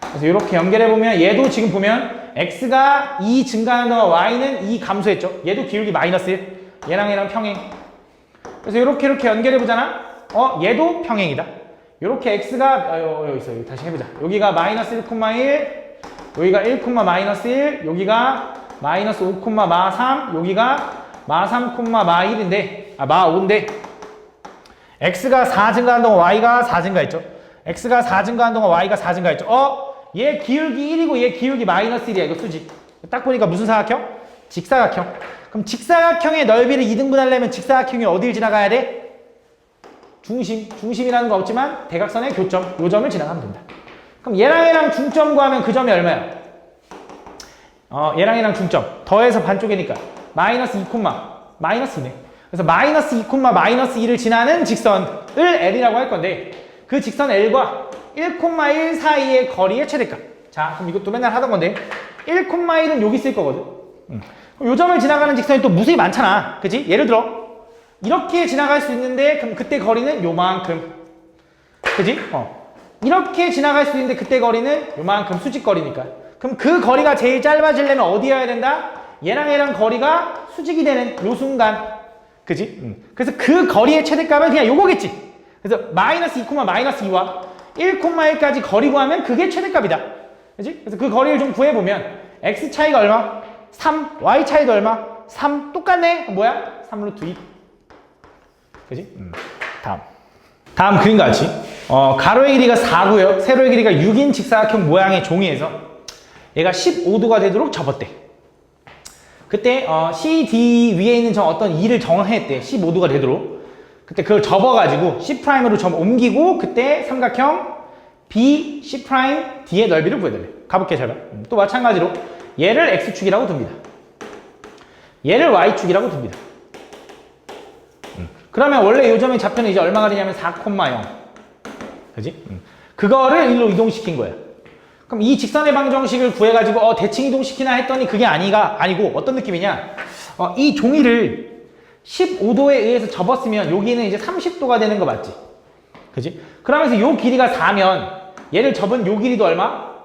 그래서 이렇게 연결해보면 얘도 지금 보면 x가 2 증가하는 동안 y는 2 감소했죠. 얘도 기울기 마이너스 1. 얘랑 평행. 그래서 이렇게 연결해보잖아. 얘도 평행이다. 이렇게 x가 여기 있어. 여기 다시 해보자. 여기가 마이너스 1, 1. 여기가 1, 마이너스 1. 여기가 마이너스 5, 마 3. 여기가 마 3, 마 1인데 마 5인데 x가 4 증가한 동안 y가 4 증가했죠. x가 4 증가한 동안 y가 4 증가했죠. 얘 기울기 1이고 얘 기울기 마이너스 1이야. 이거 수직. 딱 보니까 무슨 사각형? 직사각형. 그럼 직사각형의 넓이를 2등분 하려면 직사각형이 어딜 지나가야 돼? 중심이라는 거 없지만 대각선의 교점. 요 점을 지나가면 된다. 그럼 얘랑 중점 구하면 그 점이 얼마야? 얘랑 중점. 더해서 반쪽이니까 마이너스 2, 마이너스 2네. 그래서 마이너스 2, 마이너스 2를 지나는 직선을 L이라고 할 건데 그 직선 L과 1, 1 사이의 거리의 최대값. 자, 그럼 이것도 맨날 하던 건데 1, 1은 여기 있을 거거든. 그럼 요 점을 지나가는 직선이 또 무수히 많잖아. 그치? 예를 들어 이렇게 지나갈 수 있는데 그럼 그때 거리는 요만큼. 그치? 이렇게 지나갈 수 있는데 그때 거리는 요만큼 수직거리니까. 그럼 그 거리가 제일 짧아지려면 어디여야 된다? 얘랑 거리가 수직이 되는 요 순간. 그지? 그래서 그 거리의 최대값은 그냥 요거겠지. 그래서 마이너스 2, 마이너스 2와 1,1까지 거리 구하면 그게 최대값이다. 그지? 그래서 그 거리를 좀 구해보면 x 차이가 얼마? 3, y 차이도 얼마? 3. 똑같네? 뭐야? 3 루트 2. 그지? 다음 그림과 같이 가로의 길이가 4고요. 세로의 길이가 6인 직사각형 모양의 종이에서 얘가 15도가 되도록 접었대. 그때 CD 위에 있는 어떤 2를 정했대. 15도가 되도록. 그때 그걸 접어가지고 C'으로 옮기고 그때 삼각형 BC'D의 넓이를 구해달래. 가볼게 잘 봐. 또 마찬가지로 얘를 X축이라고 둡니다. 얘를 Y축이라고 둡니다. 그러면 원래 요점의 좌표는 이제 얼마가 되냐면 4,0. 그지? 그거를 일로 이동시킨 거야. 그럼 이 직선의 방정식을 구해가지고 대칭 이동시키나 했더니 그게 아니고 어떤 느낌이냐? 이 종이를 15도에 의해서 접었으면 여기는 이제 30도가 되는 거 맞지? 그지? 그러면서 요 길이가 4면 얘를 접은 요 길이도 얼마?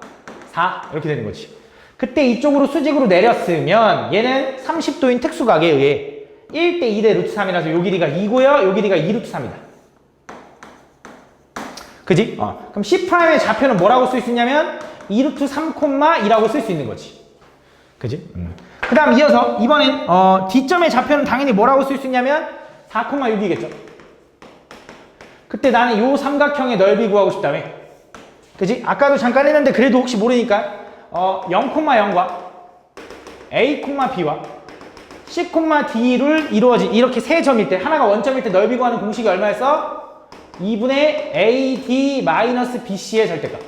4 이렇게 되는 거지. 그때 이쪽으로 수직으로 내렸으면 얘는 30도인 특수각에 의해 1대 2대 루트 3이라서 요 길이가 2고요. 요 길이가 2 루트 3이다. 그지? 그럼 C'의 좌표는 뭐라고 쓸 수 있냐면 2 루트 3,2라고 쓸 수 있는 거지. 그지? 그 다음 이어서 이번엔 D점의 좌표는 당연히 뭐라고 쓸 수 있냐면 4,6이겠죠. 그때 나는 요 삼각형의 넓이 구하고 싶다며. 그지? 아까도 잠깐 했는데 그래도 혹시 모르니까 0,0과 A, B와 C, D를 이루어진 이렇게 세 점일 때 하나가 원점일 때 넓이 구하는 공식이 얼마였어? 2분의 AD-BC의 절대값.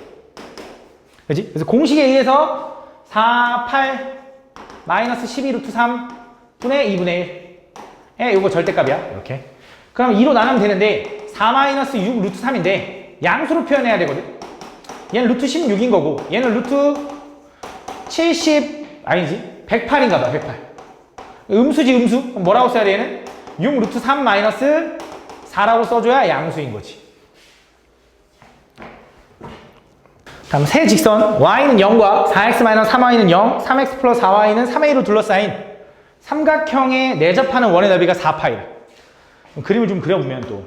그지? 그래서 공식에 의해서 4, 8, 마이너스 12 루트 3 분의 2분의 1에 요거 절대값이야. 이렇게. 그럼 2로 나누면 되는데 4 마이너스 6 루트 3인데 양수로 표현해야 되거든. 얘는 루트 16인 거고 얘는 루트 70 아니지 108인가 봐. 108. 음수지 음수. 뭐라고 써야 돼 얘는? 6 루트 3 마이너스 4라고 써줘야 양수인 거지. 다음 세 직선 y는 0과 4x-3y는 0, 3x 플러스 4y는 3a로 둘러싸인 삼각형에 내접하는 원의 넓이가 4파이래. 그림을 좀 그려보면 또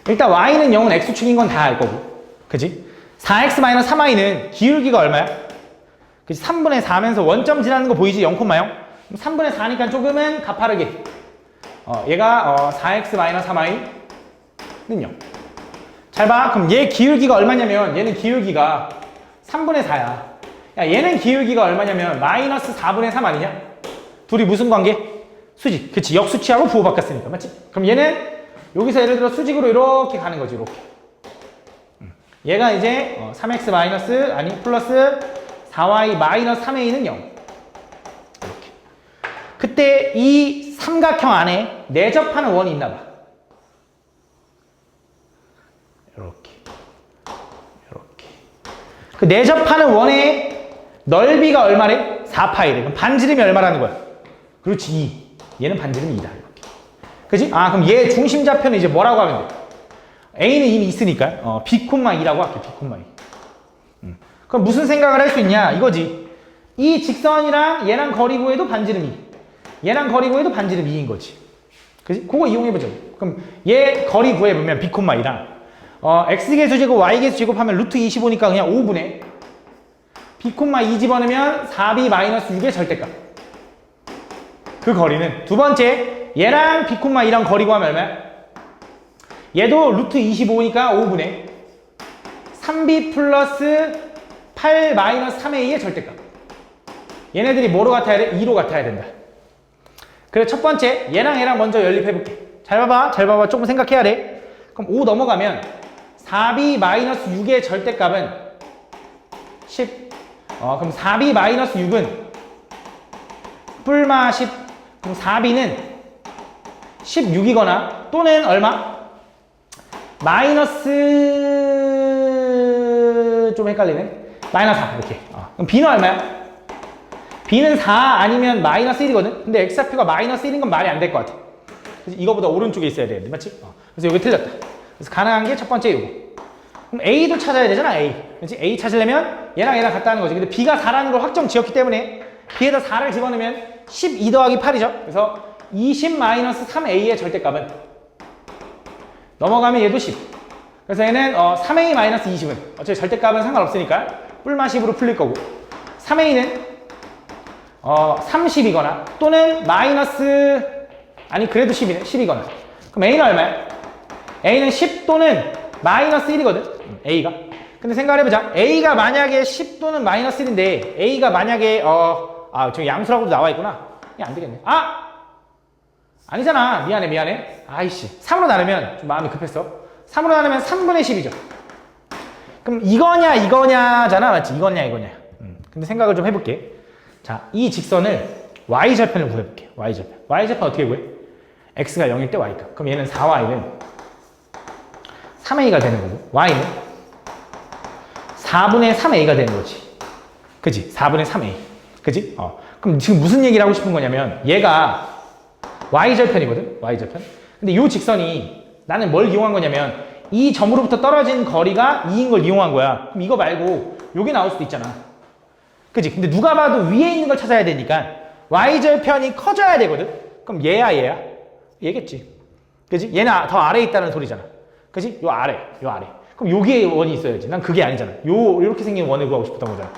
일단 y는 0은 x축인 건 다 알 거고 그지? 4x-3y는 기울기가 얼마야? 그치? 3분의 4면서 원점 지나는 거 보이지? 0,0 3분의 4니까 조금은 가파르게 얘가 4x-3y는 0. 잘 봐. 그럼 얘 기울기가 얼마냐면 얘는 기울기가 3분의 4야. 야 얘는 기울기가 얼마냐면 마이너스 4분의 3 아니냐? 둘이 무슨 관계? 수직. 그치? 역수치하고 부호 바뀌었으니까. 맞지? 그럼 얘는 여기서 예를 들어 수직으로 이렇게 가는 거지. 이렇게. 얘가 이제 3x 마이너스 아니 플러스 4y 마이너스 3a는 0. 이렇게. 그때 이 삼각형 안에 내접하는 원이 있나 봐. 이렇게. 이렇게. 그 내접하는 원의 넓이가 얼마래? 4파이래. 그럼 반지름이 얼마라는 거야? 그렇지, 2. 얘는 반지름이 2다. 이렇게. 그지? 그럼 얘 중심 좌표는 이제 뭐라고 하면 돼? A는 이미 있으니까 B,2라고 할게. B,2. 그럼 무슨 생각을 할 수 있냐? 이거지. 이 직선이랑 얘랑 거리 구해도 반지름 2. 얘랑 거리 구해도 반지름 2인 거지. 그지? 그거 이용해보자. 그럼 얘 거리 구해보면 B,2랑 x계수 제곱 y계수 제곱하면 루트 25니까 그냥 5분의 B,2 집어넣으면 4b 마이너스 6의 절대값. 그 거리는 두 번째 얘랑 B,2랑 거리 구하면 얼마야? 얘도 루트 25니까 5분의 3b 플러스 8 마이너스 3a의 절대값. 얘네들이 뭐로 같아야 돼? 2로 같아야 된다. 그래 첫 번째 얘랑 먼저 연립해볼게. 잘 봐봐. 잘 봐봐. 조금 생각해야 돼. 그럼 5 넘어가면 4b 마이너스 6의 절대값은 10. 그럼 4b 마이너스 6은 뿔마 10. 그럼 4b는 16이거나 또는 얼마? 마이너스 좀 헷갈리네. 마이너스 4 이렇게. 그럼 b는 얼마야? b는 4 아니면 마이너스 1이거든. 근데 x좌표가 마이너스 1인 건 말이 안 될 것 같아. 그래서 이거보다 오른쪽에 있어야 되는데 맞지? 그래서 여기 틀렸다. 그래서 가능한 게 첫 번째 요거. 그럼 A도 찾아야 되잖아, A. 그렇지? A 찾으려면 얘랑 얘랑 같다는 거지. 근데 B가 4라는 걸 확정 지었기 때문에 B에다 4를 집어넣으면 12 더하기 8이죠. 그래서 20-3A의 절대값은 넘어가면 얘도 10. 그래서 얘는 3A-20은 어차피 절대값은 상관없으니까 뿔마10으로 풀릴 거고 3A는 30이거나 또는 아니 그래도 10이거나 그럼 A는 얼마야? A는 10 또는 -1이거든 A가. 근데 생각을 해보자. A가 만약에 10 또는 -1인데 A가 만약에 저기 양수라고도 나와 있구나. 이게 안 되겠네. 아니잖아. 미안해. 아이씨. 3으로 나누면 좀 마음이 급했어. 3으로 나누면 3분의 10이죠. 그럼 이거냐잖아. 맞지? 이거냐. 근데 생각을 좀 해볼게. 자, 이 직선을 y절편을 구해볼게. y절편 어떻게 구해? x가 0일 때 y값. 그럼 얘는 4y는 3a가 되는 거고 y는 4분의 3a가 되는 거지. 그지? 4분의 3a. 그지? 그럼 지금 무슨 얘기를 하고 싶은 거냐면 얘가 y절편이거든? y절편. 근데 이 직선이 나는 뭘 이용한 거냐면 이 점으로부터 떨어진 거리가 2인 걸 이용한 거야. 그럼 이거 말고 요게 나올 수도 있잖아. 그지? 근데 누가 봐도 위에 있는 걸 찾아야 되니까 y절편이 커져야 되거든? 그럼 얘야? 얘겠지. 그지? 얘는 더 아래에 있다는 소리잖아. 그지? 요 아래. 그럼 여기에 원이 있어야지. 난 그게 아니잖아. 요렇게 생긴 원을 구하고 싶었던 거잖아.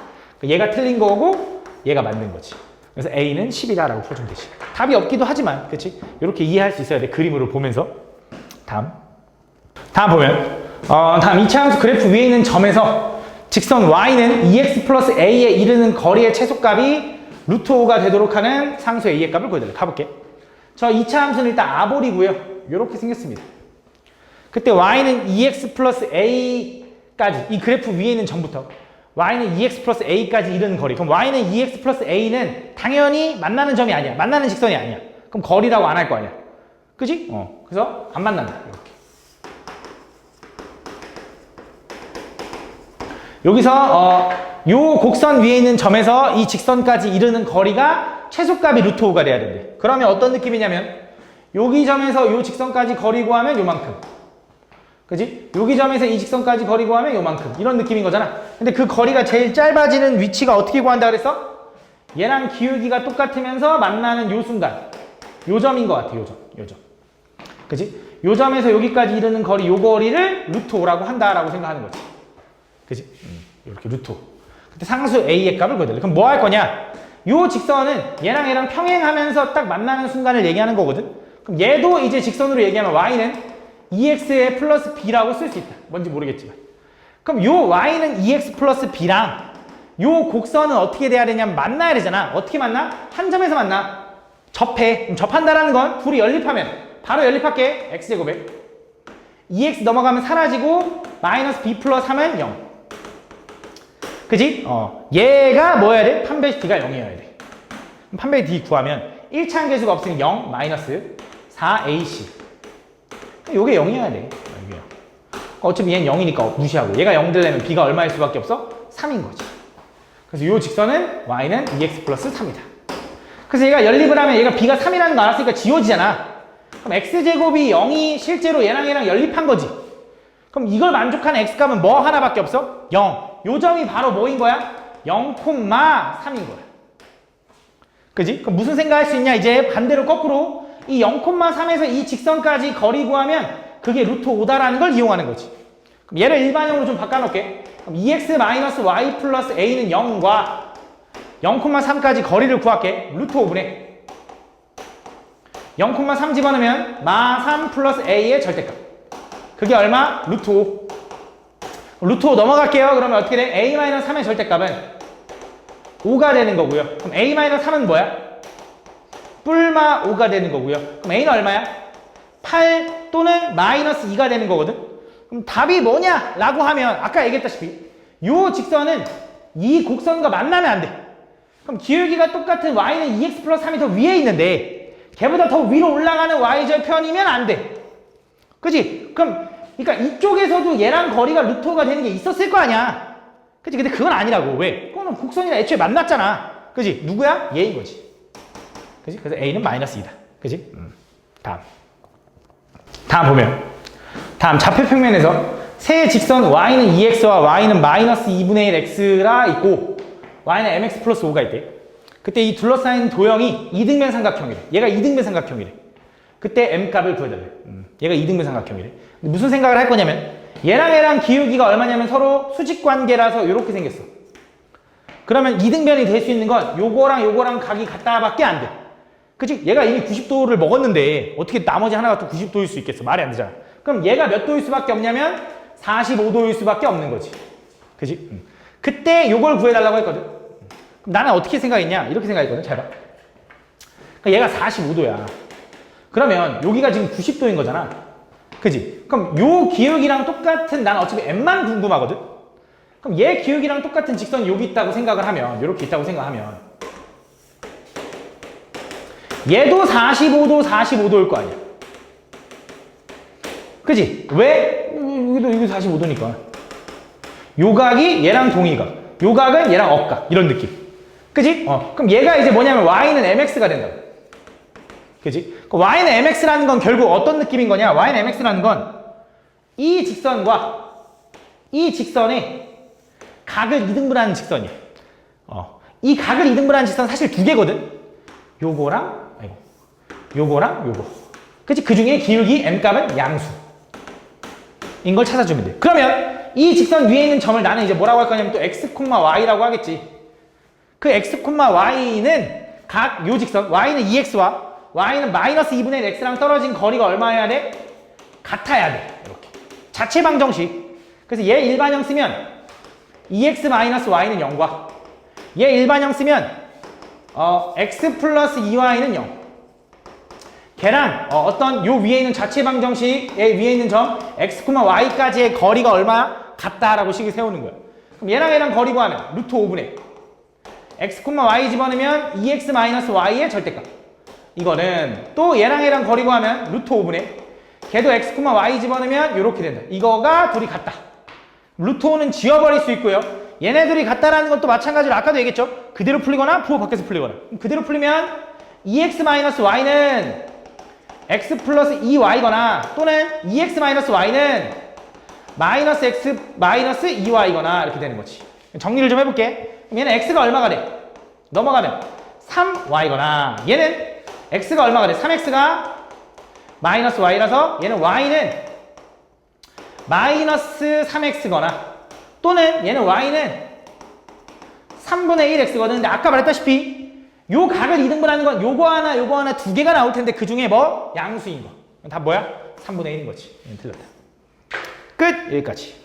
얘가 틀린 거고 얘가 맞는 거지. 그래서 A는 10이다라고 풀어주면 되지. 답이 없기도 하지만, 그치? 이렇게 이해할 수 있어야 돼. 그림으로 보면서. 다음 보면, 다음 이차함수 그래프 위에 있는 점에서 직선 y는 2x 플러스 a에 이르는 거리의 최소값이 루트 5가 되도록 하는 상수 a의 값을 구해달래. 가볼게. 저 이차함수는 일단 아볼이고요. 이렇게 생겼습니다. 그때 y는 2x 플러스 a까지, 이 그래프 위에 있는 점부터 y는 2x 플러스 a까지 이르는 거리. 그럼 y는 2x 플러스 a는 당연히 만나는 점이 아니야. 만나는 직선이 아니야. 그럼 거리라고 안 할 거 아니야. 그지? 그래서 안 만난다. 이렇게. 여기서 요 곡선 위에 있는 점에서 이 직선까지 이르는 거리가 최소값이 루트 5가 돼야 된대. 그러면 어떤 느낌이냐면 여기 점에서 요 직선까지 거리 구하면 요만큼. 그지? 여기 점에서 이 직선까지 거리 구하면 요만큼. 이런 느낌인 거잖아. 근데 그 거리가 제일 짧아지는 위치가 어떻게 구한다 그랬어? 얘랑 기울기가 똑같으면서 만나는 요 순간. 요 점인 것 같아. 요 점. 그지? 요 점에서 여기까지 이르는 거리, 요 거리를 루트 5라고 한다라고 생각하는 거지. 그지? 이렇게 루트 5. 그때 상수 A의 값을 구해달래. 그럼 뭐 할 거냐? 요 직선은 얘랑 평행하면서 딱 만나는 순간을 얘기하는 거거든? 그럼 얘도 이제 직선으로 얘기하면 Y는 2x의 플러스 b라고 쓸 수 있다. 뭔지 모르겠지만. 그럼 요 y는 2x 플러스 b랑 요 곡선은 어떻게 돼야 되냐면 만나야 되잖아. 어떻게 만나? 한 점에서 만나. 접해. 그럼 접한다라는 건 둘이 연립하면 바로 연립할게. x제곱에 2x 넘어가면 사라지고 마이너스 b 플러스 하면 0. 그지? 얘가 뭐 해야 돼? 판별 d가 0이어야 돼. 판별 d 구하면 1차 한계수가 없으니 0 마이너스 4ac. 요게 0이어야 돼. 이게요. 어차피 얘는 0이니까 무시하고 얘가 0 되려면 b가 얼마일 수밖에 없어? 3인 거지. 그래서 요 직선은 y는 2x 플러스 3이다. 그래서 얘가 연립을 하면 얘가 b가 3이라는 거 알았으니까 지워지잖아. 그럼 x제곱이 0이 실제로 얘랑 연립한 거지. 그럼 이걸 만족하는 x값은 뭐 하나밖에 없어? 0. 요 점이 바로 뭐인 거야? 0,3인 거야. 그지? 그럼 무슨 생각할 수 있냐? 이제 반대로 거꾸로 이 0,3에서 이 직선까지 거리 구하면 그게 루트 5다라는 걸 이용하는 거지. 그럼 얘를 일반형으로 좀 바꿔놓을게. 그럼 2x-y 플러스 a는 0과 0,3까지 거리를 구할게. 루트 5분의 0,3 집어넣으면 마3 플러스 a의 절대값. 그게 얼마? 루트 5. 루트 5 넘어갈게요. 그러면 어떻게 돼? a-3의 절대값은 5가 되는 거고요. 그럼 a-3은 뭐야? 뿔마 5가 되는 거고요. 그럼 a는 얼마야? 8 또는 마이너스 2가 되는 거거든. 그럼 답이 뭐냐? 라고 하면 아까 얘기했다시피 요 직선은 이 곡선과 만나면 안 돼. 그럼 기울기가 똑같은 y는 2x 플러스 3이 더 위에 있는데 걔보다 더 위로 올라가는 y절편이면 안 돼. 그치? 그러니까 이쪽에서도 얘랑 거리가 루트 5가 되는 게 있었을 거 아니야. 그치? 근데 그건 아니라고. 왜? 그거는 곡선이랑 애초에 만났잖아. 그치? 누구야? 얘인 거지. 그치? 그래서 a는 마이너스 2다. 그치? 다음 보면. 다음 좌표 평면에서 세 직선 y는 2x와 y는 마이너스 2분의 1 x라 있고 y는 mx 플러스 5가 있대. 그때 이 둘러싸인 도형이 이등변 삼각형이래. 얘가 이등변 삼각형이래. 그때 m 값을 구해달래. 얘가 이등변 삼각형이래. 무슨 생각을 할 거냐면 얘랑 기울기가 얼마냐면 서로 수직 관계라서 이렇게 생겼어. 그러면 이등변이 될 수 있는 건 요거랑 각이 같다밖에 안 돼. 그치? 얘가 이미 90도를 먹었는데 어떻게 나머지 하나가 또 90도일 수 있겠어? 말이 안 되잖아. 그럼 얘가 몇 도일 수밖에 없냐면 45도일 수밖에 없는 거지. 그치? 그때 요걸 구해달라고 했거든. 그럼 나는 어떻게 생각했냐? 이렇게 생각했거든. 잘 봐. 그러니까 얘가 45도야. 그러면 여기가 지금 90도인 거잖아. 그지? 그럼 요 기울기랑 똑같은 난 어차피 m만 궁금하거든? 그럼 얘 기울기랑 똑같은 직선이 여기 있다고 생각을 하면 요렇게 있다고 생각하면 얘도 45도일 거 아니야. 그지? 왜? 여기도 45도니까. 요 각이 얘랑 동의각. 요 각은 얘랑 억각. 이런 느낌. 그지? 그럼 얘가 이제 뭐냐면 y는 mx가 된다고. 그지? y는 mx라는 건 결국 어떤 느낌인 거냐? y는 mx라는 건 이 직선과 이 직선의 각을 이등분하는 직선이야. 이 각을 이등분하는 직선 사실 두 개거든? 요거랑 요거. 그치? 그 중에 기울기 m값은 양수인 걸 찾아주면 돼. 그러면 이 직선 위에 있는 점을 나는 이제 뭐라고 할 거냐면 또 x, y라고 하겠지. 그 x, y는 각 요 직선 y는 2x와 y는 마이너스 2분의 1 x랑 떨어진 거리가 얼마여야 돼? 같아야 돼. 이렇게. 자체 방정식. 그래서 얘 일반형 쓰면 2x 마이너스 y는 0과 얘 일반형 쓰면 x 플러스 2y는 0. 걔랑 어떤 요 위에 있는 자체 방정식의 위에 있는 점 x, y까지의 거리가 얼마 같다라고 식을 세우는 거야. 그럼 얘랑 거리 구하면 루트 5분의 x, y 집어넣으면 2x 마이너스 y의 절대값. 이거는 또 얘랑 거리 구하면 루트 5분의 걔도 x, y 집어넣으면 이렇게 된다. 이거가 둘이 같다. 루트 5는 지워버릴 수 있고요. 얘네들이 같다라는 것도 마찬가지로 아까도 얘기했죠. 그대로 풀리거나 부호 밖에서 풀리거나. 그대로 풀리면 2x 마이너스 y는 x 플러스 2y거나 또는 2x 마이너스 y는 마이너스 x 마이너스 2y거나 이렇게 되는 거지. 정리를 좀 해볼게. 그럼 얘는 x가 얼마가 돼? 넘어가면 3y거나 얘는 x가 얼마가 돼? 3x가 마이너스 y라서 얘는 y는 마이너스 3x거나 또는 얘는 y는 3분의 1x거든. 근데 아까 말했다시피 요 각을 이등분하는 건 요거 하나 두 개가 나올 텐데 그 중에 뭐? 양수인 거. 다 뭐야? 3분의 1인 거지. 틀렸다. 끝! 여기까지.